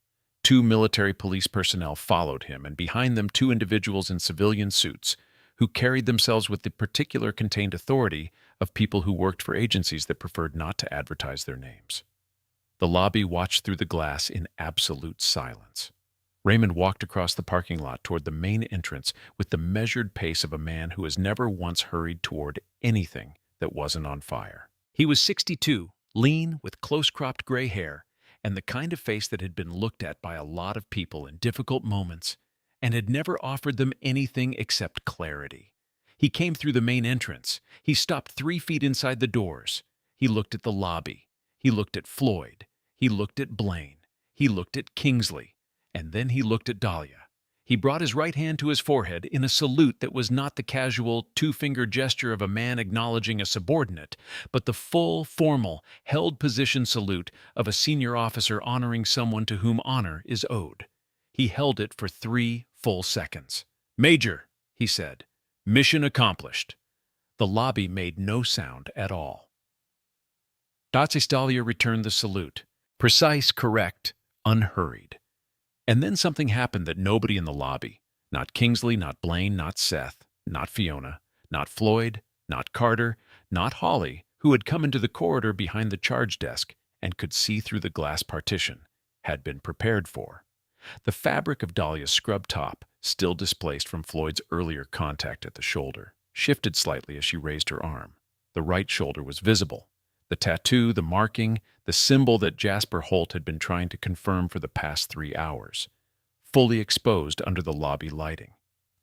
2 military police personnel followed him, and behind them 2 individuals in civilian suits who carried themselves with the particular contained authority of people who worked for agencies that preferred not to advertise their names. The lobby watched through the glass in absolute silence. Raymond walked across the parking lot toward the main entrance with the measured pace of a man who has never once hurried toward anything that wasn't on fire. He was 62, lean, with close-cropped gray hair, and the kind of face that had been looked at by a lot of people in difficult moments and had never offered them anything except clarity. He came through the main entrance. He stopped 3 feet inside the doors. He looked at the lobby. He looked at Floyd. He looked at Blaine. He looked at Kingsley. And then he looked at Dahlia. He brought his right hand to his forehead in a salute that was not the casual two-finger gesture of a man acknowledging a subordinate, but the full, formal, held position salute of a senior officer honoring someone to whom honor is owed. He held it for 3 full seconds. "Major," he said, "mission accomplished." The lobby made no sound at all. Dahlia returned the salute. Precise, correct, unhurried. And then something happened that nobody in the lobby, not Kingsley, not Blaine, not Seth, not Fiona, not Floyd, not Carter, not Holly, who had come into the corridor behind the charge desk and could see through the glass partition, had been prepared for. The fabric of Dahlia's scrub top, still displaced from Floyd's earlier contact at the shoulder, shifted slightly as she raised her arm. The right shoulder was visible. The tattoo, the marking, the symbol that Jasper Holt had been trying to confirm for the past 3 hours, fully exposed under the lobby lighting.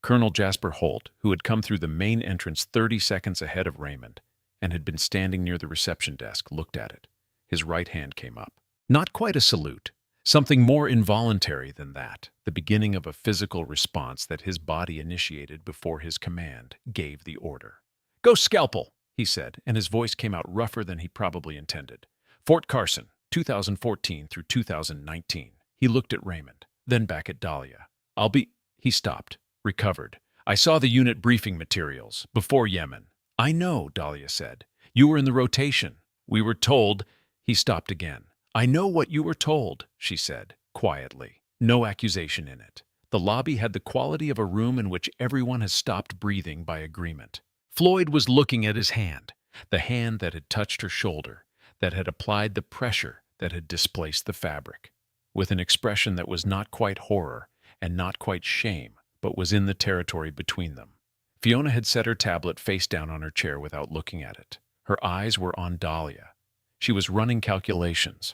Colonel Jasper Holt, who had come through the main entrance 30 seconds ahead of Raymond and had been standing near the reception desk, looked at it. His right hand came up. Not quite a salute, something more involuntary than that, the beginning of a physical response that his body initiated before his command gave the order. "Go scalpel," he said, and his voice came out rougher than he probably intended. "Fort Carson, 2014 through 2019. He looked at Raymond, then back at Dahlia. He stopped, recovered. "I saw the unit briefing materials, before Yemen." "I know," Dahlia said. "You were in the rotation. We were told—" He stopped again. "I know what you were told," she said, quietly. No accusation in it. The lobby had the quality of a room in which everyone has stopped breathing by agreement. Floyd was looking at his hand, the hand that had touched her shoulder, that had applied the pressure that had displaced the fabric, with an expression that was not quite horror and not quite shame, but was in the territory between them. Fiona had set her tablet face down on her chair without looking at it. Her eyes were on Dahlia. She was running calculations,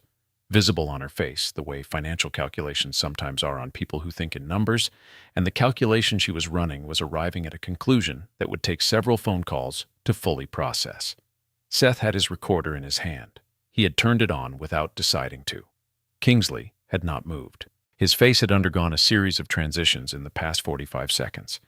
visible on her face, the way financial calculations sometimes are on people who think in numbers, and the calculation she was running was arriving at a conclusion that would take several phone calls to fully process. Seth had his recorder in his hand. He had turned it on without deciding to. Kingsley had not moved. His face had undergone a series of transitions in the past 45 seconds,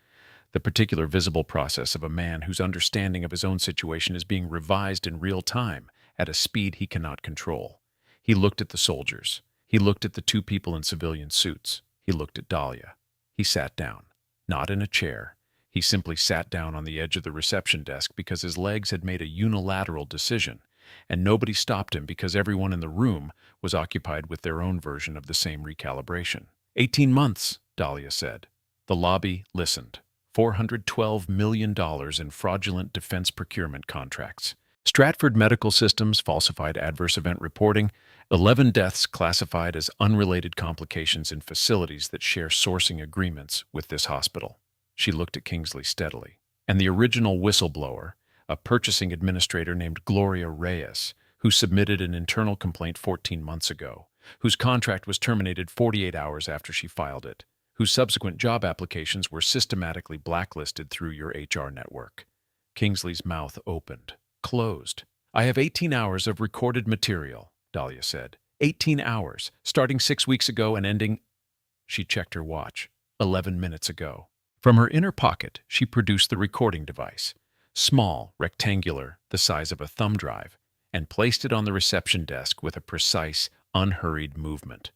the particular visible process of a man whose understanding of his own situation is being revised in real time at a speed he cannot control. He looked at the soldiers. He looked at the 2 people in civilian suits. He looked at Dahlia. He sat down, not in a chair. He simply sat down on the edge of the reception desk because his legs had made a unilateral decision, and nobody stopped him because everyone in the room was occupied with their own version of the same recalibration. 18 months, Dahlia said. The lobby listened. $412 million in fraudulent defense procurement contracts. Stratford Medical Systems falsified adverse event reporting, 11 deaths classified as unrelated complications in facilities that share sourcing agreements with this hospital. She looked at Kingsley steadily. And the original whistleblower, a purchasing administrator named Gloria Reyes, who submitted an internal complaint 14 months ago, whose contract was terminated 48 hours after she filed it, whose subsequent job applications were systematically blacklisted through your HR network. Kingsley's mouth opened, closed. "I have 18 hours of recorded material," Dahlia said. 18 hours, starting 6 weeks ago and ending— She checked her watch. 11 minutes ago. From her inner pocket, she produced the recording device, small, rectangular, the size of a thumb drive, and placed it on the reception desk with a precise, unhurried movement.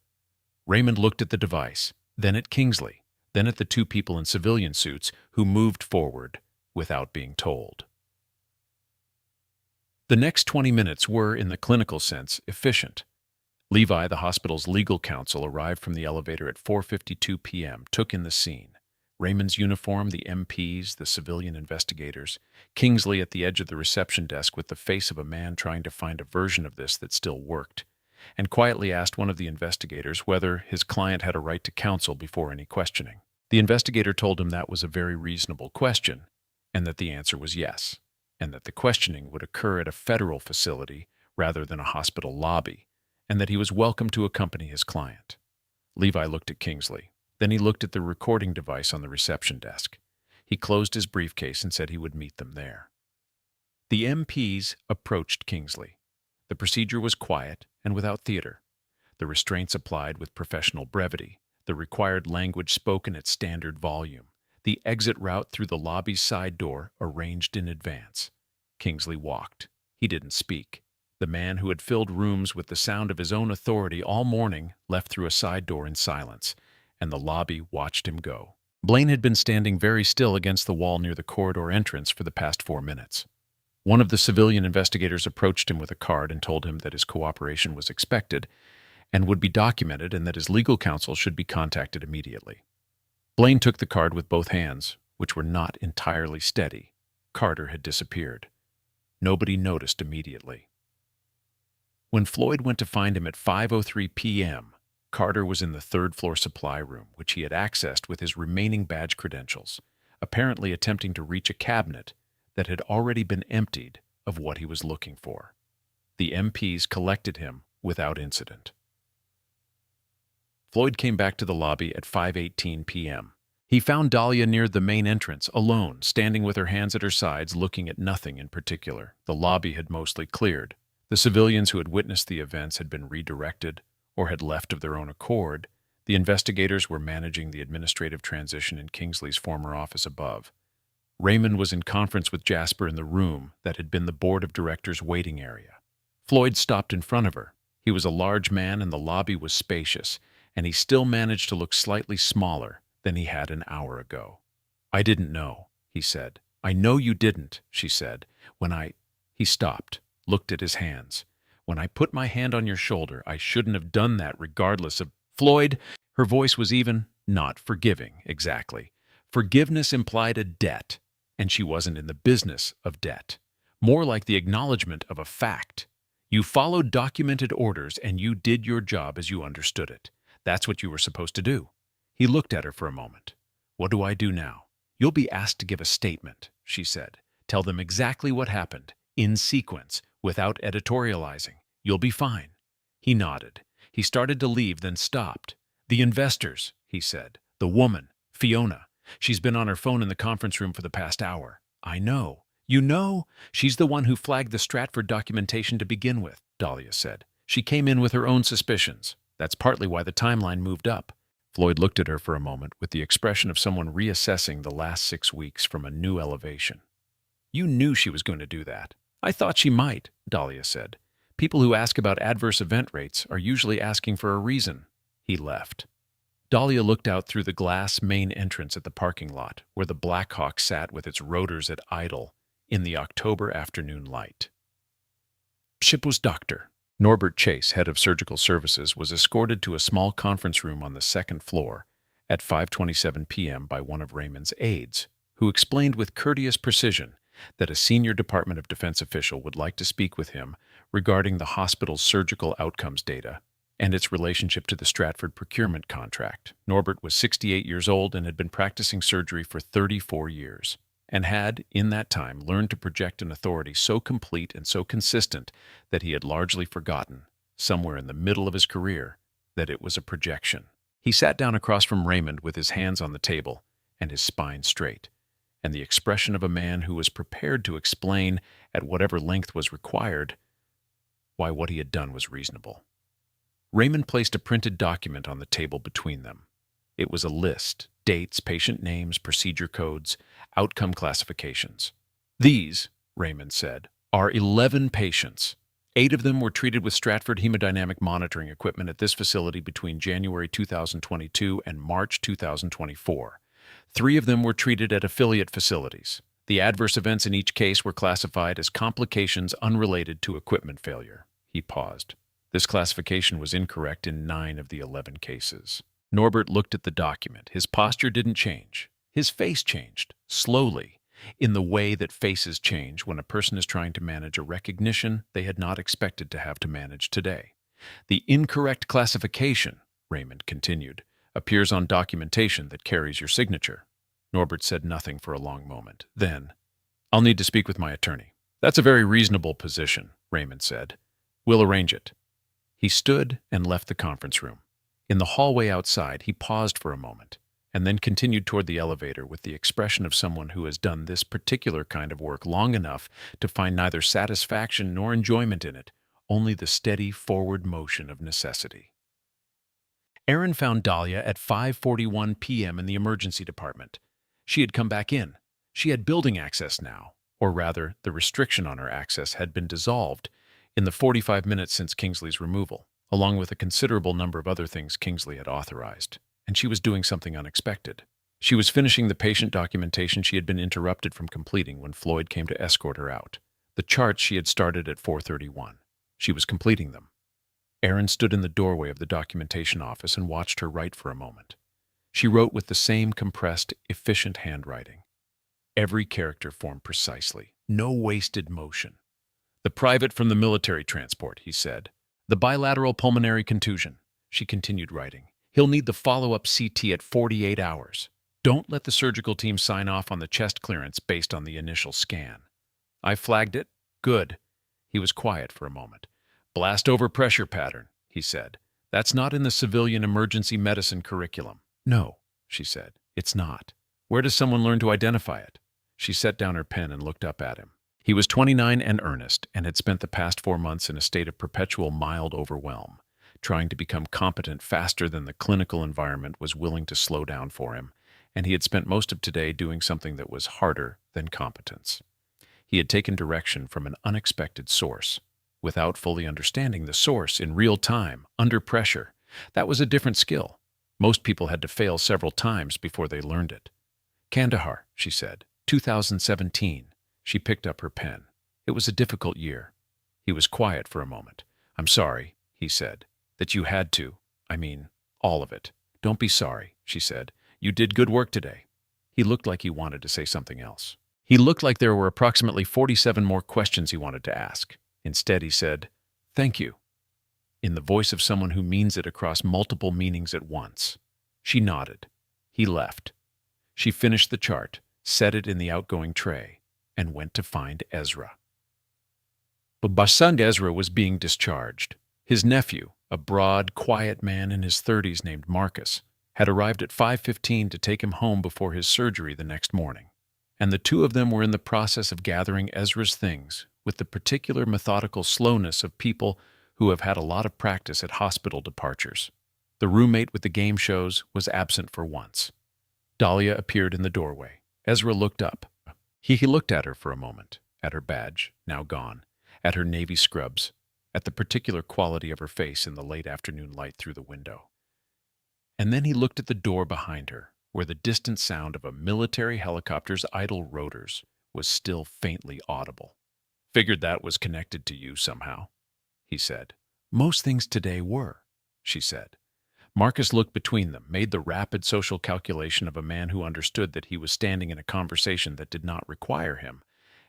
Raymond looked at the device, then at Kingsley, then at the 2 people in civilian suits who moved forward without being told. The next 20 minutes were, in the clinical sense, efficient. Levi, the hospital's legal counsel, arrived from the elevator at 4:52 p.m., took in the scene. Raymond's uniform, the MPs, the civilian investigators, Kingsley at the edge of the reception desk with the face of a man trying to find a version of this that still worked, and quietly asked one of the investigators whether his client had a right to counsel before any questioning. The investigator told him that was a very reasonable question, and that the answer was yes, and that the questioning would occur at a federal facility rather than a hospital lobby, and that he was welcome to accompany his client. Levi looked at Kingsley. Then he looked at the recording device on the reception desk. He closed his briefcase and said he would meet them there. The MPs approached Kingsley. The procedure was quiet and without theater. The restraints applied with professional brevity, the required language spoken at standard volume, the exit route through the lobby's side door arranged in advance. Kingsley walked. He didn't speak. The man who had filled rooms with the sound of his own authority all morning left through a side door in silence, and the lobby watched him go. Blaine had been standing very still against the wall near the corridor entrance for the past 4 minutes. One of the civilian investigators approached him with a card and told him that his cooperation was expected and would be documented and that his legal counsel should be contacted immediately. Blaine took the card with both hands, which were not entirely steady. Carter had disappeared. Nobody noticed immediately. When Floyd went to find him at 5:03 p.m., Carter was in the third-floor supply room, which he had accessed with his remaining badge credentials, apparently attempting to reach a cabinet that had already been emptied of what he was looking for. The MPs collected him without incident. Floyd came back to the lobby at 5:18 p.m. He found Dahlia near the main entrance, alone, standing with her hands at her sides, looking at nothing in particular. The lobby had mostly cleared. The civilians who had witnessed the events had been redirected or had left of their own accord. The investigators were managing the administrative transition in Kingsley's former office above. Raymond was in conference with Jasper in the room that had been the board of directors' waiting area. Floyd stopped in front of her. He was a large man and the lobby was spacious, and he still managed to look slightly smaller than he had an hour ago. "I didn't know," he said. "I know you didn't," she said. He stopped, looked at his hands. "When I put my hand on your shoulder, I shouldn't have done that regardless of—" "Floyd," her voice was even, not forgiving, exactly. Forgiveness implied a debt, and she wasn't in the business of debt. More like the acknowledgement of a fact. You followed documented orders and you did your job as you understood it. That's what you were supposed to do. He looked at her for a moment. "What do I do now?" "You'll be asked to give a statement," she said. "Tell them exactly what happened, in sequence, without editorializing. You'll be fine." He nodded. He started to leave, then stopped. "The investors," he said. "The woman, Fiona. She's been on her phone in the conference room for the past hour." "I know." "You know? She's the one who flagged the Stratford documentation to begin with," Dahlia said. "She came in with her own suspicions. That's partly why the timeline moved up." Floyd looked at her for a moment with the expression of someone reassessing the last 6 weeks from a new elevation. "You knew she was going to do that." "I thought she might," Dahlia said. "People who ask about adverse event rates are usually asking for a reason." He left. Dahlia looked out through the glass main entrance at the parking lot, where the Blackhawk sat with its rotors at idle in the October afternoon light. Ship was Dr. Norbert Chase, head of surgical services, was escorted to a small conference room on the second floor at 5:27 p.m. by one of Raymond's aides, who explained with courteous precision that a senior Department of Defense official would like to speak with him regarding the hospital's surgical outcomes data and its relationship to the Stratford procurement contract. Norbert was 68 years old and had been practicing surgery for 34 years, and had, in that time, learned to project an authority so complete and so consistent that he had largely forgotten, somewhere in the middle of his career, that it was a projection. He sat down across from Raymond with his hands on the table and his spine straight, and the expression of a man who was prepared to explain, at whatever length was required, why what he had done was reasonable. Raymond placed a printed document on the table between them. It was a list: dates, patient names, procedure codes, outcome classifications. "These," Raymond said, "are 11 patients. 8 of them were treated with Stratford hemodynamic monitoring equipment at this facility between January 2022 and March 2024. 3 of them were treated at affiliate facilities. The adverse events in each case were classified as complications unrelated to equipment failure." He paused. This classification was incorrect in 9 of the 11 cases. Norbert looked at the document. His posture didn't change. His face changed, slowly, in the way that faces change when a person is trying to manage a recognition they had not expected to have to manage today. "The incorrect classification," Raymond continued, "appears on documentation that carries your signature." Norbert said nothing for a long moment. Then, "I'll need to speak with my attorney." "That's a very reasonable position," Raymond said. "We'll arrange it." He stood and left the conference room. In the hallway outside, he paused for a moment. and then continued toward the elevator with the expression of someone who has done this particular kind of work long enough to find neither satisfaction nor enjoyment in it, only the steady forward motion of necessity. Aaron found Dahlia at 5:41 p.m. in the emergency department. She had come back in. She had building access now, or rather, the restriction on her access had been dissolved in the 45 minutes since Kingsley's removal, along with a considerable number of other things Kingsley had authorized. And she was doing something unexpected. She was finishing the patient documentation she had been interrupted from completing when Floyd came to escort her out. The charts she had started at 4:31. She was completing them. Aaron stood in the doorway of the documentation office and watched her write for a moment. She wrote with the same compressed, efficient handwriting. Every character formed precisely. No wasted motion. "The private from the military transport," he said. "The bilateral pulmonary contusion," she continued writing. "He'll need the follow-up CT at 48 hours. Don't let the surgical team sign off on the chest clearance based on the initial scan." "I flagged it. Good." He was quiet for a moment. "Blast over pressure pattern," he said. "That's not in the civilian emergency medicine curriculum." "No," she said. "It's not. Where does someone learn to identify it?" She set down her pen and looked up at him. He was 29 and earnest, and had spent the past 4 months in a state of perpetual mild overwhelm, trying to become competent faster than the clinical environment was willing to slow down for him, and he had spent most of today doing something that was harder than competence. He had taken direction from an unexpected source, without fully understanding the source in real time, under pressure. That was a different skill. Most people had to fail several times before they learned it. "Kandahar," she said. 2017. She picked up her pen. It was a difficult year. He was quiet for a moment. "I'm sorry," he said, "that you had to. I mean, all of it." "Don't be sorry," she said. "You did good work today." He looked like he wanted to say something else. He looked like there were approximately 47 more questions he wanted to ask. Instead, he said, "Thank you," in the voice of someone who means it across multiple meanings at once. She nodded. He left. She finished the chart, set it in the outgoing tray, and went to find Ezra. Babasund Ezra was being discharged. His nephew, a broad, quiet man in his 30s named Marcus, had arrived at 5:15 to take him home before his surgery the next morning, and the two of them were in the process of gathering Ezra's things with the particular methodical slowness of people who have had a lot of practice at hospital departures. The roommate with the game shows was absent for once. Dahlia appeared in the doorway. Ezra looked up. He looked at her for a moment, at her badge, now gone, at her navy scrubs, at the particular quality of her face in the late afternoon light through the window. And then he looked at the door behind her, where the distant sound of a military helicopter's idle rotors was still faintly audible. "Figured that was connected to you somehow," he said. "Most things today were," she said. Marcus looked between them, made the rapid social calculation of a man who understood that he was standing in a conversation that did not require him,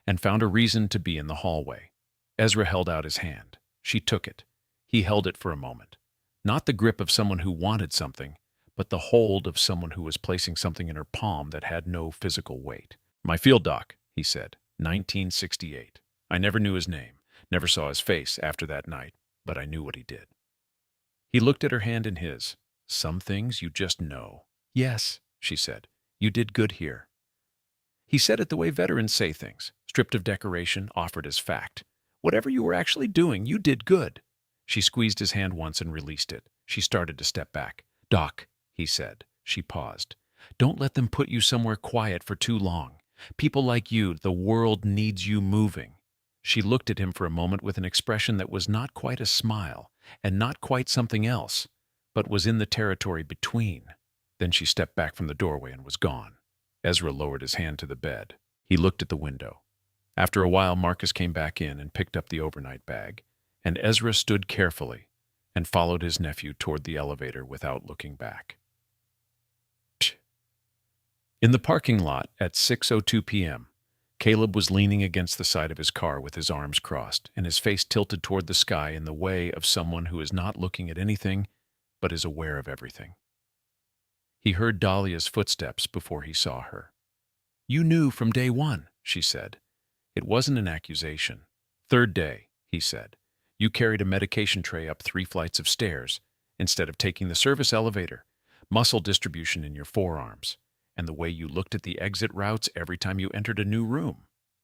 and found a reason to be in the hallway. Ezra held out his hand. She took it. He held it for a moment. Not the grip of someone who wanted something, but the hold of someone who was placing something in her palm that had no physical weight. "My field doc," he said, 1968. I never knew his name, never saw his face after that night, but I knew what he did. He looked at her hand in his. "Some things you just know." "Yes," she said. "You did good here." He said it the way veterans say things, stripped of decoration, offered as fact. "Whatever you were actually doing, you did good." She squeezed his hand once and released it. She started to step back. "Doc," he said. She paused. "Don't let them put you somewhere quiet for too long. People like you, the world needs you moving." She looked at him for a moment with an expression that was not quite a smile, and not quite something else, but was in the territory between. Then she stepped back from the doorway and was gone. Ezra lowered his hand to the bed. He looked at the window. After a while, Marcus came back in and picked up the overnight bag, and Ezra stood carefully and followed his nephew toward the elevator without looking back. In the parking lot at 6:02 p.m., Caleb was leaning against the side of his car with his arms crossed and his face tilted toward the sky in the way of someone who is not looking at anything but is aware of everything. He heard Dahlia's footsteps before he saw her. "You knew from day one," she said. It wasn't an accusation. "Third day," he said. "You carried a medication tray up 3 flights of stairs instead of taking the service elevator. muscle distribution in your forearms, and the way you looked at the exit routes every time you entered a new room.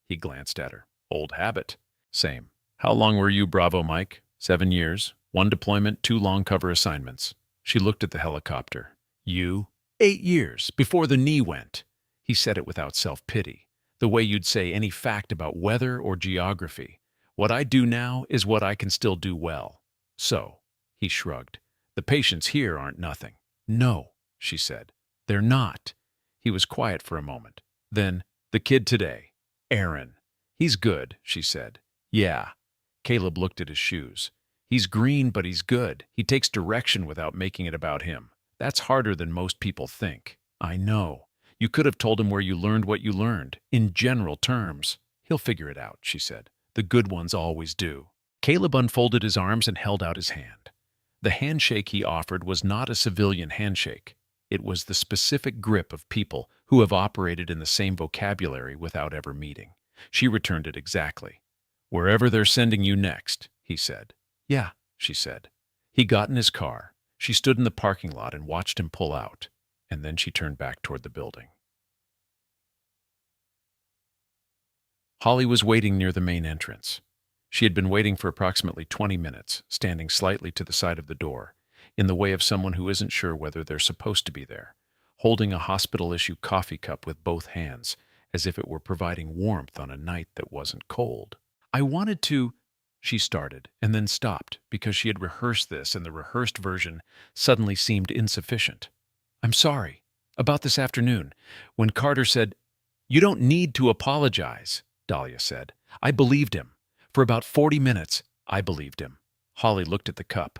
He glanced at her. Old habit. Same. How long were you Bravo Mike? 7 years. 1 deployment, 2 long cover assignments. She looked at the helicopter. You? 8 years, before the knee went. He said it without self-pity, the way you'd say any fact about weather or geography. What I do now is what I can still do well. So, he shrugged, the patients here aren't nothing. No, she said. They're not. He was quiet for a moment. Then, the kid today, Aaron. He's good, she said. Yeah. Caleb looked at his shoes. He's green, but he's good. He takes direction without making it about him. That's harder than most people think. I know. You could have told him where you learned what you learned, in general terms. He'll figure it out, she said. The good ones always do. Caleb unfolded his arms and held out his hand. The handshake he offered was not a civilian handshake. It was the specific grip of people who have operated in the same vocabulary without ever meeting. She returned it exactly. Wherever they're sending you next, he said. Yeah, she said. He got in his car. She stood in the parking lot and watched him pull out, and then she turned back toward the building. Holly was waiting near the main entrance. She had been waiting for approximately 20 minutes, standing slightly to the side of the door, in the way of someone who isn't sure whether they're supposed to be there, holding a hospital-issue coffee cup with both hands, as if it were providing warmth on a night that wasn't cold. I wanted to, she started, and then stopped, because she had rehearsed this, and the rehearsed version suddenly seemed insufficient. I'm sorry. About this afternoon, when Carter said, You don't need to apologize, Dahlia said. I believed him. For about 40 minutes, I believed him. Holly looked at the cup.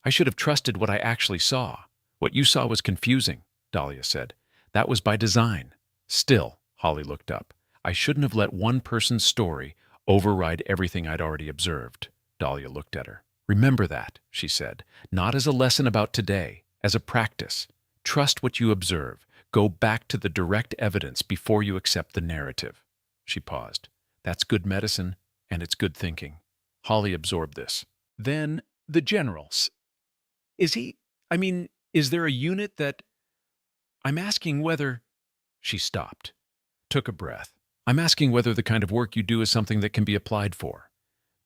I should have trusted what I actually saw. What you saw was confusing, Dahlia said. That was by design. Still, Holly looked up. I shouldn't have let one person's story override everything I'd already observed. Dahlia looked at her. Remember that, she said, not as a lesson about today, as a practice. Trust what you observe. Go back to the direct evidence before you accept the narrative. She paused. That's good medicine, and it's good thinking. Holly absorbed this. Then, the generals. Is there a unit that... I'm asking whether... She stopped, took a breath. I'm asking whether the kind of work you do is something that can be applied for.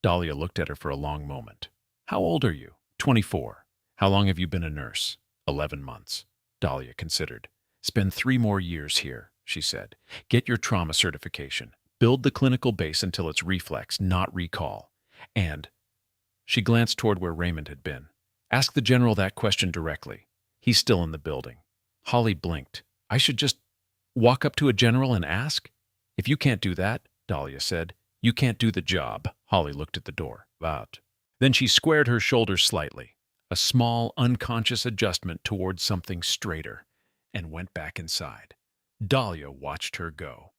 Dahlia looked at her for a long moment. How old are you? 24. How long have you been a nurse? 11 months. Dahlia considered. Spend 3 more years here, she said. Get your trauma certification. Build the clinical base until it's reflex, not recall. And... She glanced toward where Raymond had been. Ask the general that question directly. He's still in the building. Holly blinked. I should just walk up to a general and ask? If you can't do that, Dahlia said, you can't do the job. Holly looked at the door. About. Then she squared her shoulders slightly, a small, unconscious adjustment towards something straighter, and went back inside. Dahlia watched her go.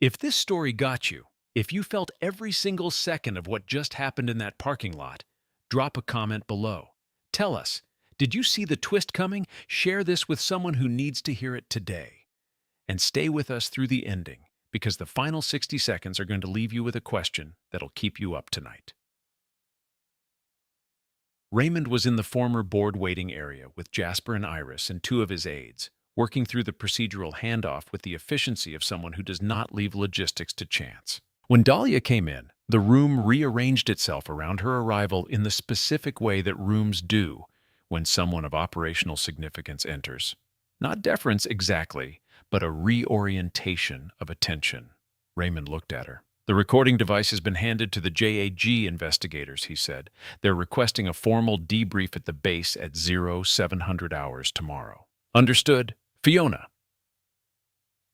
If this story got you, if you felt every single second of what just happened in that parking lot, drop a comment below. Tell us, did you see the twist coming? Share this with someone who needs to hear it today. And stay with us through the ending, because the final 60 seconds are going to leave you with a question that'll keep you up tonight. Raymond was in the former board waiting area with Jasper and Iris and 2 of his aides, working through the procedural handoff with the efficiency of someone who does not leave logistics to chance. When Dahlia came in, the room rearranged itself around her arrival in the specific way that rooms do when someone of operational significance enters. Not deference exactly, but a reorientation of attention. Raymond looked at her. The recording device has been handed to the JAG investigators, he said. They're requesting a formal debrief at the base at 0700 hours tomorrow. Understood? Fiona.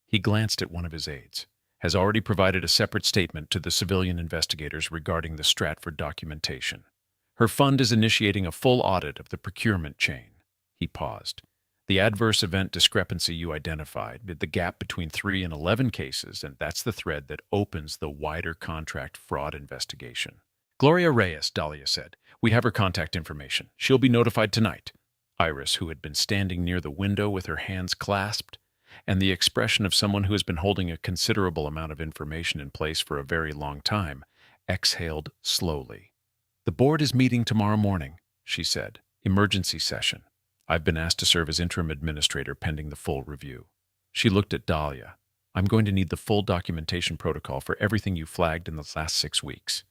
He glanced at one of his aides. Has already provided a separate statement to the civilian investigators regarding the Stratford documentation. Her fund is initiating a full audit of the procurement chain. He paused. The adverse event discrepancy you identified, the gap between 3 and 11 cases, and that's the thread that opens the wider contract fraud investigation. Gloria Reyes, Dahlia said. We have her contact information. She'll be notified tonight. Iris, who had been standing near the window with her hands clasped, and the expression of someone who has been holding a considerable amount of information in place for a very long time, exhaled slowly. The board is meeting tomorrow morning, she said. Emergency session. I've been asked to serve as interim administrator pending the full review. She looked at Dahlia. I'm going to need the full documentation protocol for everything you flagged in the last 6 weeks.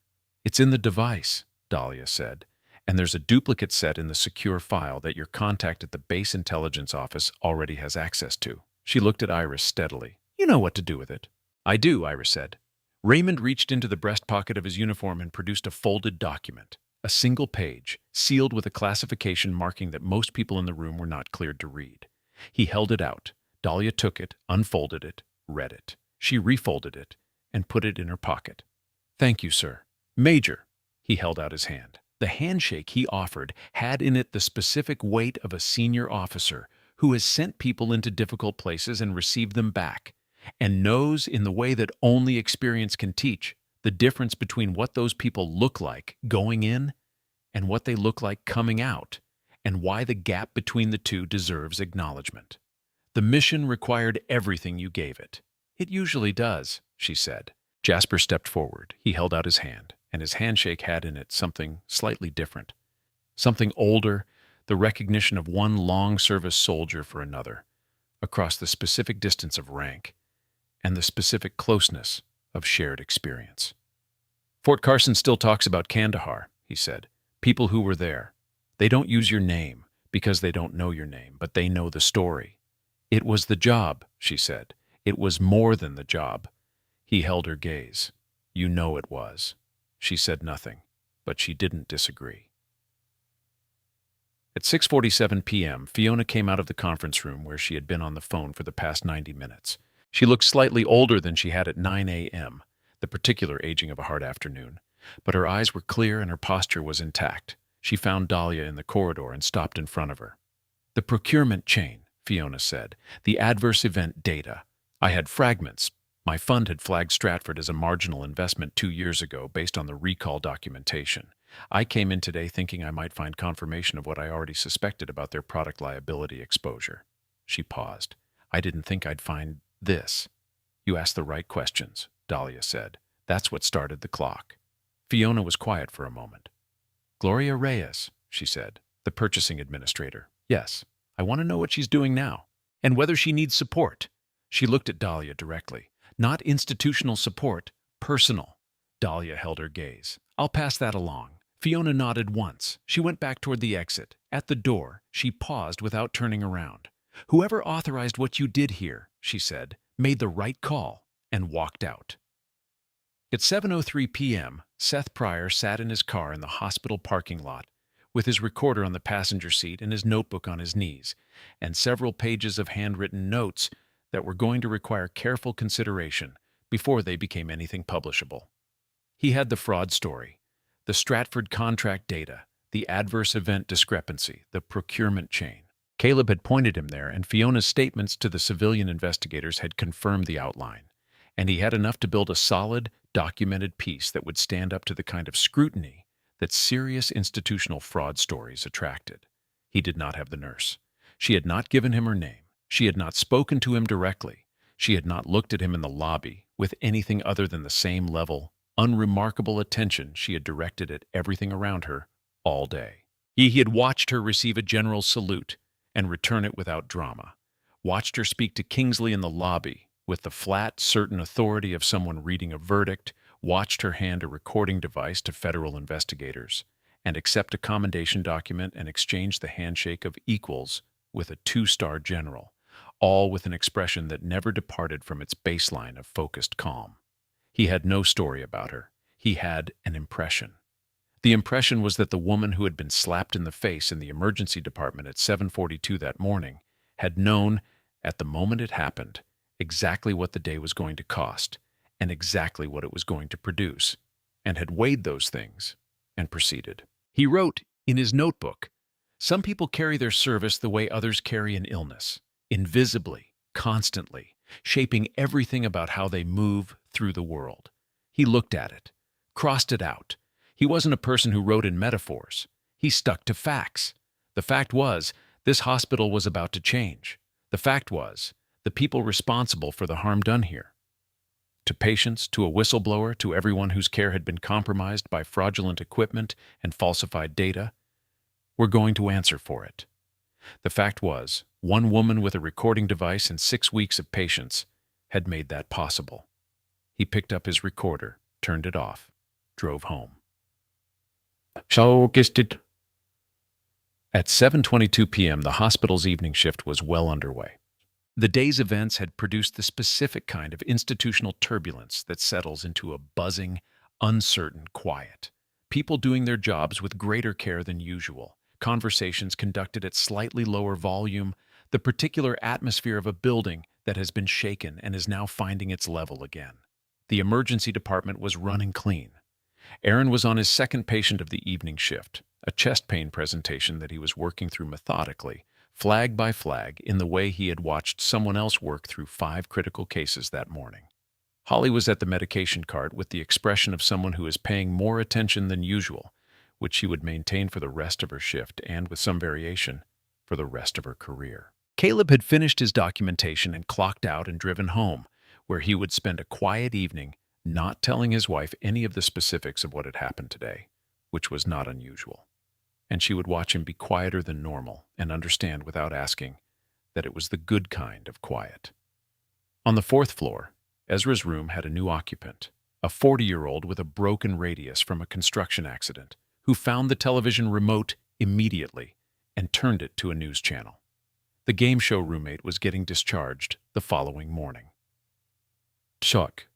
It's in the device, Dahlia said, and there's a duplicate set in the secure file that your contact at the base intelligence office already has access to. She looked at Iris steadily. You know what to do with it. I do, Iris said. Raymond reached into the breast pocket of his uniform and produced a folded document, a single page, sealed with a classification marking that most people in the room were not cleared to read. He held it out. Dahlia took it, unfolded it, read it. She refolded it and put it in her pocket. Thank you, sir. Major. He held out his hand. The handshake he offered had in it the specific weight of a senior officer who has sent people into difficult places and received them back, and knows in the way that only experience can teach the difference between what those people look like going in and what they look like coming out, and why the gap between the two deserves acknowledgement. The mission required everything you gave it. It usually does, she said. Jasper stepped forward. He held out his hand, and his handshake had in it something slightly different. Something older, the recognition of one long-service soldier for another, across the specific distance of rank, and the specific closeness of shared experience. Fort Carson still talks about Kandahar, he said. People who were there. They don't use your name because they don't know your name, but they know the story. It was the job, she said. It was more than the job. He held her gaze. You know it was. She said nothing, but she didn't disagree. At 6:47 p.m., Fiona came out of the conference room where she had been on the phone for the past 90 minutes. She looked slightly older than she had at 9 a.m., the particular aging of a hard afternoon, but her eyes were clear and her posture was intact. She found Dahlia in the corridor and stopped in front of her. The procurement chain, Fiona said. The adverse event data. I had fragments. My fund had flagged Stratford as a marginal investment 2 years ago based on the recall documentation. I came in today thinking I might find confirmation of what I already suspected about their product liability exposure. She paused. I didn't think I'd find this. You asked the right questions, Dahlia said. That's what started the clock. Fiona was quiet for a moment. Gloria Reyes, she said, the purchasing administrator. Yes, I want to know what she's doing now, and whether she needs support. She looked at Dahlia directly. Not institutional support, personal. Dahlia held her gaze. I'll pass that along. Fiona nodded once. She went back toward the exit. At the door, she paused without turning around. Whoever authorized what you did here, she said, made the right call, and walked out. At 7:03 p.m., Seth Pryor sat in his car in the hospital parking lot, with his recorder on the passenger seat and his notebook on his knees, and several pages of handwritten notes that were going to require careful consideration before they became anything publishable. He had the fraud story, the Stratford contract data, the adverse event discrepancy, the procurement chain. Caleb had pointed him there, and Fiona's statements to the civilian investigators had confirmed the outline, and he had enough to build a solid, documented piece that would stand up to the kind of scrutiny that serious institutional fraud stories attracted. He did not have the nurse. She had not given him her name. She had not spoken to him directly. She had not looked at him in the lobby with anything other than the same level, unremarkable attention she had directed at everything around her all day. He had watched her receive a general salute and return it without drama, watched her speak to Kingsley in the lobby with the flat, certain authority of someone reading a verdict, watched her hand a recording device to federal investigators, and accept a commendation document and exchange the handshake of equals with a 2-star general, all with an expression that never departed from its baseline of focused calm. He had no story about her. He had an impression. The impression was that the woman who had been slapped in the face in the emergency department at 7:42 that morning had known, at the moment it happened, exactly what the day was going to cost and exactly what it was going to produce, and had weighed those things and proceeded. He wrote in his notebook, "Some people carry their service the way others carry an illness, invisibly, constantly, shaping everything about how they move through the world." He looked at it, crossed it out. He wasn't a person who wrote in metaphors. He stuck to facts. The fact was, this hospital was about to change. The fact was, the people responsible for the harm done here, to patients, to a whistleblower, to everyone whose care had been compromised by fraudulent equipment and falsified data, were going to answer for it. The fact was, one woman with a recording device and 6 weeks of patience had made that possible. He picked up his recorder, turned it off, drove home. At 7:22 p.m., the hospital's evening shift was well underway. The day's events had produced the specific kind of institutional turbulence that settles into a buzzing, uncertain quiet. People doing their jobs with greater care than usual, conversations conducted at slightly lower volume, the particular atmosphere of a building that has been shaken and is now finding its level again. The emergency department was running clean. Aaron was on his second patient of the evening shift, a chest pain presentation that he was working through methodically, flag by flag, in the way he had watched someone else work through 5 critical cases that morning. Holly was at the medication cart with the expression of someone who is paying more attention than usual, which she would maintain for the rest of her shift and, with some variation, for the rest of her career. Caleb had finished his documentation and clocked out and driven home, where he would spend a quiet evening, not telling his wife any of the specifics of what had happened today, which was not unusual. And she would watch him be quieter than normal and understand without asking that it was the good kind of quiet. On the 4th floor, Ezra's room had a new occupant, a 40-year-old with a broken radius from a construction accident, who found the television remote immediately and turned it to a news channel. The game show roommate was getting discharged the following morning. Shock.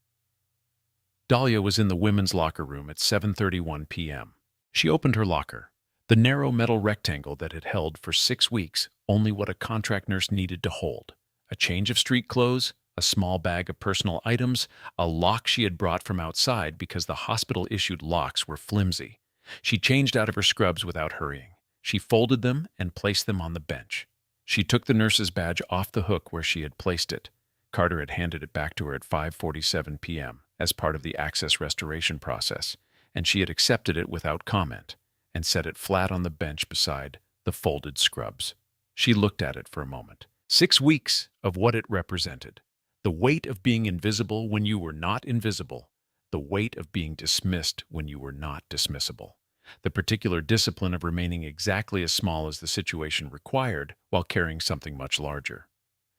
Dahlia was in the women's locker room at 7:31 p.m. She opened her locker, the narrow metal rectangle that had held for 6 weeks only what a contract nurse needed to hold: a change of street clothes, a small bag of personal items, a lock she had brought from outside because the hospital-issued locks were flimsy. She changed out of her scrubs without hurrying. She folded them and placed them on the bench. She took the nurse's badge off the hook where she had placed it. Carter had handed it back to her at 5:47 p.m. as part of the access restoration process, and she had accepted it without comment and set it flat on the bench beside the folded scrubs. She looked at it for a moment. 6 weeks of what it represented. The weight of being invisible when you were not invisible. The weight of being dismissed when you were not dismissible. The particular discipline of remaining exactly as small as the situation required while carrying something much larger.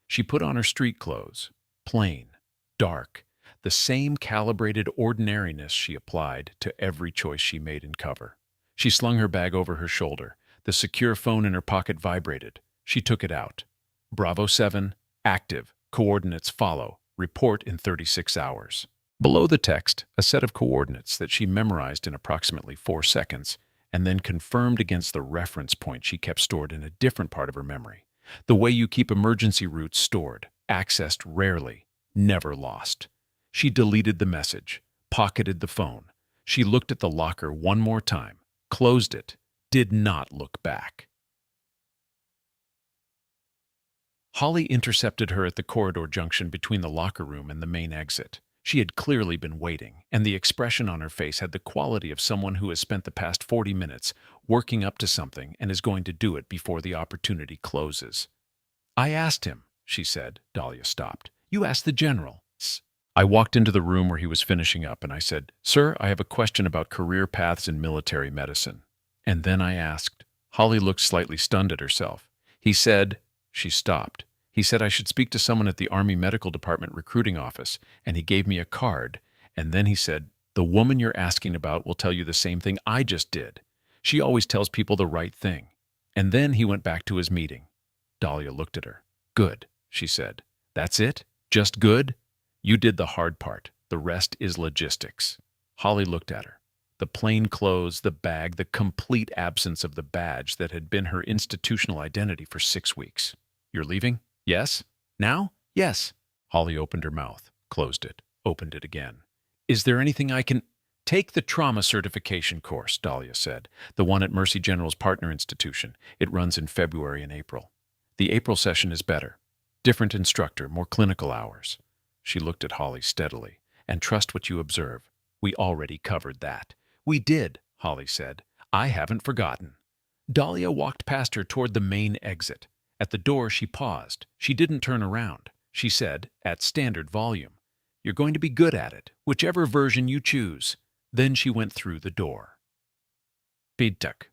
She put on her street clothes, plain, dark, the same calibrated ordinariness she applied to every choice she made in cover. She slung her bag over her shoulder. The secure phone in her pocket vibrated. She took it out. Bravo 7, active, coordinates follow, report in 36 hours. Below the text, a set of coordinates that she memorized in approximately 4 seconds and then confirmed against the reference point she kept stored in a different part of her memory. The way you keep emergency routes stored, accessed rarely, never lost. She deleted the message, pocketed the phone. She looked at the locker one more time, closed it, did not look back. Holly intercepted her at the corridor junction between the locker room and the main exit. She had clearly been waiting, and the expression on her face had the quality of someone who has spent the past 40 minutes working up to something and is going to do it before the opportunity closes. "I asked him," she said. Dahlia stopped. "You asked the general." I walked into the room where he was finishing up, and I said, "Sir, I have a question about career paths in military medicine." And then I asked. Holly looked slightly stunned at herself. He said, she stopped. He said I should speak to someone at the Army Medical Department recruiting office, and he gave me a card. And then he said, "The woman you're asking about will tell you the same thing I just did. She always tells people the right thing." And then he went back to his meeting. Dahlia looked at her. "Good," she said. "That's it? Just good? You did the hard part. The rest is logistics." Holly looked at her. The plain clothes, the bag, the complete absence of the badge that had been her institutional identity for 6 weeks. "You're leaving? Yes? Now? Yes." Holly opened her mouth, closed it, opened it again. "Is there anything I can—" "Take the trauma certification course," Dahlia said. "The one at Mercy General's partner institution. It runs in February and April. The April session is better. Different instructor, more clinical hours." She looked at Holly steadily. "And trust what you observe. We already covered that." "We did," Holly said. "I haven't forgotten." Dahlia walked past her toward the main exit. At the door, she paused. She didn't turn around. She said, at standard volume, "You're going to be good at it, whichever version you choose." Then she went through the door. Btch.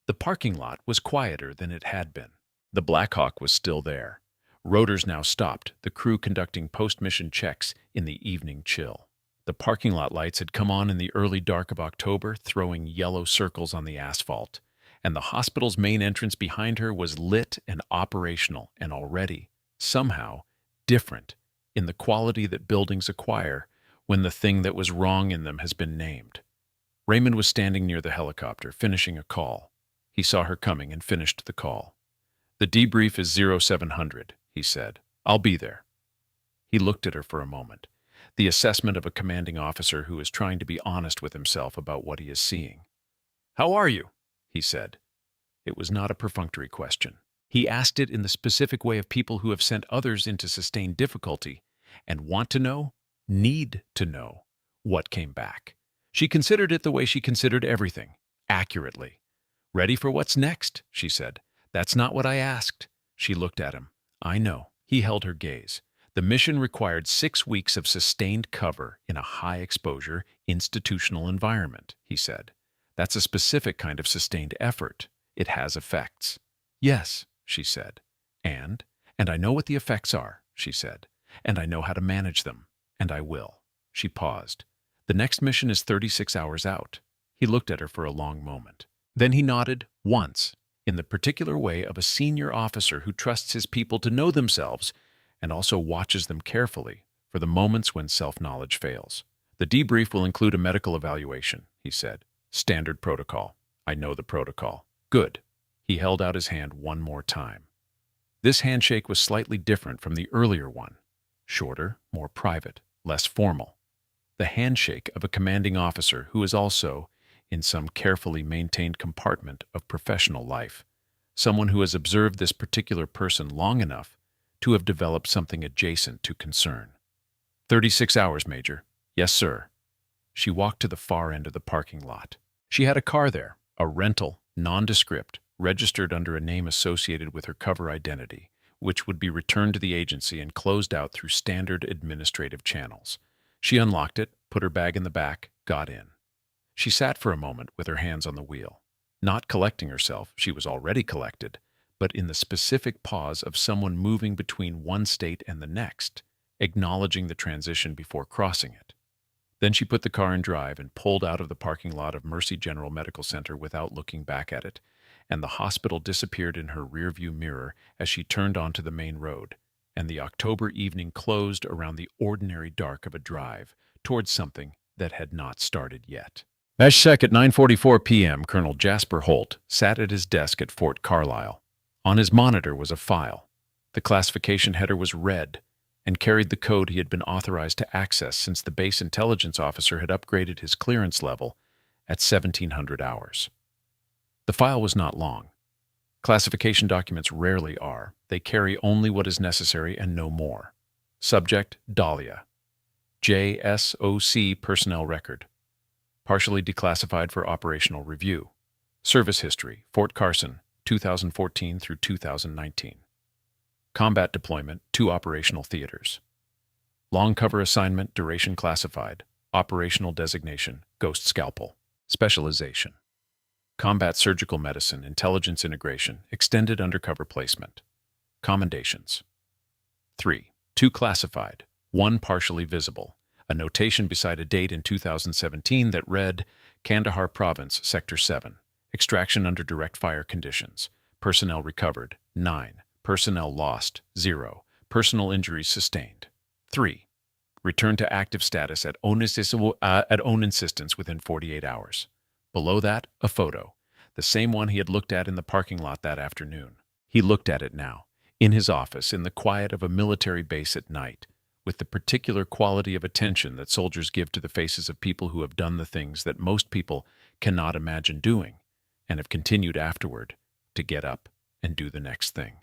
The parking lot was quieter than it had been. The Black Hawk was still there. Rotors now stopped, the crew conducting post-mission checks in the evening chill. The parking lot lights had come on in the early dark of October, throwing yellow circles on the asphalt, and the hospital's main entrance behind her was lit and operational and already, somehow, different in the quality that buildings acquire when the thing that was wrong in them has been named. Raymond was standing near the helicopter, finishing a call. He saw her coming and finished the call. "The debrief is 0700, he said. "I'll be there." He looked at her for a moment, the assessment of a commanding officer who is trying to be honest with himself about what he is seeing. "How are you?" he said. It was not a perfunctory question. He asked it in the specific way of people who have sent others into sustained difficulty and want to know, need to know, what came back. She considered it the way she considered everything, accurately. "Ready for what's next?" she said. "That's not what I asked." She looked at him. "I know." He held her gaze. "The mission required 6 weeks of sustained cover in a high-exposure, institutional environment," he said. "That's a specific kind of sustained effort. It has effects." "Yes," she said. And I know what the effects are," she said. "And I know how to manage them. And I will." She paused. "The next mission is 36 hours out." He looked at her for a long moment. Then he nodded, once, in the particular way of a senior officer who trusts his people to know themselves and also watches them carefully for the moments when self-knowledge fails. "The debrief will include a medical evaluation," he said. "Standard protocol. I know the protocol." "Good." He held out his hand one more time. This handshake was slightly different from the earlier one. Shorter, more private, less formal. The handshake of a commanding officer who is also in some carefully maintained compartment of professional life, someone who has observed this particular person long enough to have developed something adjacent to concern. 36 hours, Major." "Yes, sir." She walked to the far end of the parking lot. She had a car there, a rental, nondescript, registered under a name associated with her cover identity, which would be returned to the agency and closed out through standard administrative channels. She unlocked it, put her bag in the back, got in. She sat for a moment with her hands on the wheel. Not collecting herself, she was already collected, but in the specific pause of someone moving between one state and the next, acknowledging the transition before crossing it. Then she put the car in drive and pulled out of the parking lot of Mercy General Medical Center without looking back at it, and the hospital disappeared in her rearview mirror as she turned onto the main road, and the October evening closed around the ordinary dark of a drive towards something that had not started yet. At 9:44 p.m., Colonel Jasper Holt sat at his desk at Fort Carlisle. On his monitor was a file. The classification header was red and carried the code he had been authorized to access since the base intelligence officer had upgraded his clearance level at 1700 hours. The file was not long. Classification documents rarely are. They carry only what is necessary and no more. Subject: Dahlia. JSOC personnel record. Partially declassified for operational review. Service history: Fort Carson, 2014 through 2019. Combat deployment: 2 operational theaters. Long cover assignment, duration classified. Operational designation: Ghost Scalpel. Specialization: combat surgical medicine, intelligence integration, extended undercover placement. Commendations: 3. 2 classified, 1 partially visible. A notation beside a date in 2017 that read, Kandahar Province, Sector 7. Extraction under direct fire conditions. Personnel recovered, 9. Personnel lost, 0. Personal injuries sustained. 3. Return to active status at own insistence within 48 hours. Below that, a photo, the same one he had looked at in the parking lot that afternoon. He looked at it now, in his office, in the quiet of a military base at night, with the particular quality of attention that soldiers give to the faces of people who have done the things that most people cannot imagine doing, and have continued afterward to get up and do the next thing.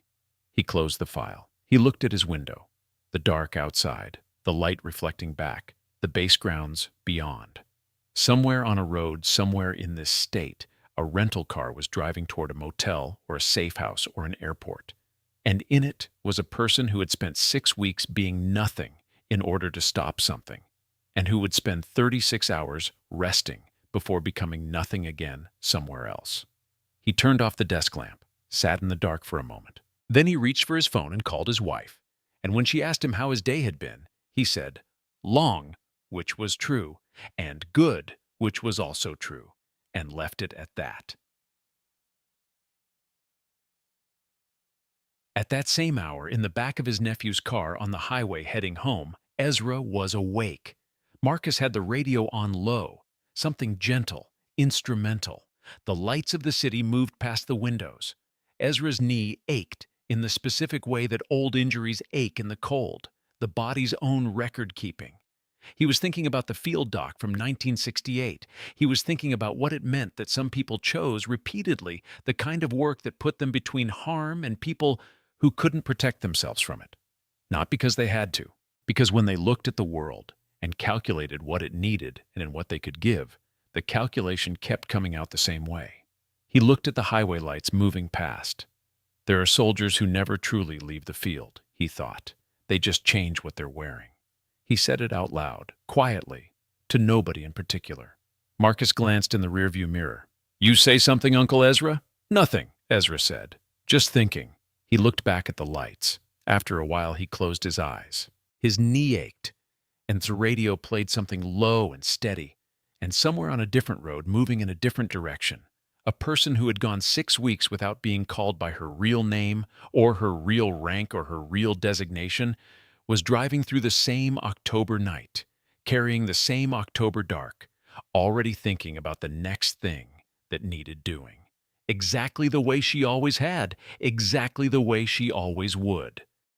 He closed the file. He looked at his window, the dark outside, the light reflecting back, the base grounds beyond. Somewhere on a road, somewhere in this state, a rental car was driving toward a motel or a safe house or an airport. And in it was a person who had spent 6 weeks being nothing in order to stop something, and who would spend 36 hours resting before becoming nothing again somewhere else. He turned off the desk lamp, sat in the dark for a moment, Then he reached for his phone and called his wife. And when she asked him how his day had been, he said, "Long," which was true, and "good," which was also true, and left it at that. At that same hour, in the back of his nephew's car on the highway heading home, Ezra was awake. Marcus had the radio on low, something gentle, instrumental. The lights of the city moved past the windows. Ezra's knee ached in the specific way that old injuries ache in the cold, the body's own record-keeping. He was thinking about the field doc from 1968. He was thinking about what it meant that some people chose repeatedly the kind of work that put them between harm and people who couldn't protect themselves from it. Not because they had to, because when they looked at the world and calculated what it needed and in what they could give, the calculation kept coming out the same way. He looked at the highway lights moving past. There are soldiers who never truly leave the field, he thought. They just change what they're wearing. He said it out loud, quietly, to nobody in particular. Marcus glanced in the rearview mirror. "You say something, Uncle Ezra?" "Nothing," Ezra said. "Just thinking." He looked back at the lights. After a while, he closed his eyes. His knee ached, and the radio played something low and steady. And somewhere on a different road, moving in a different direction, a person who had gone 6 weeks without being called by her real name or her real rank or her real designation was driving through the same October night, carrying the same October dark, already thinking about the next thing that needed doing. Exactly the way she always had, exactly the way she always would.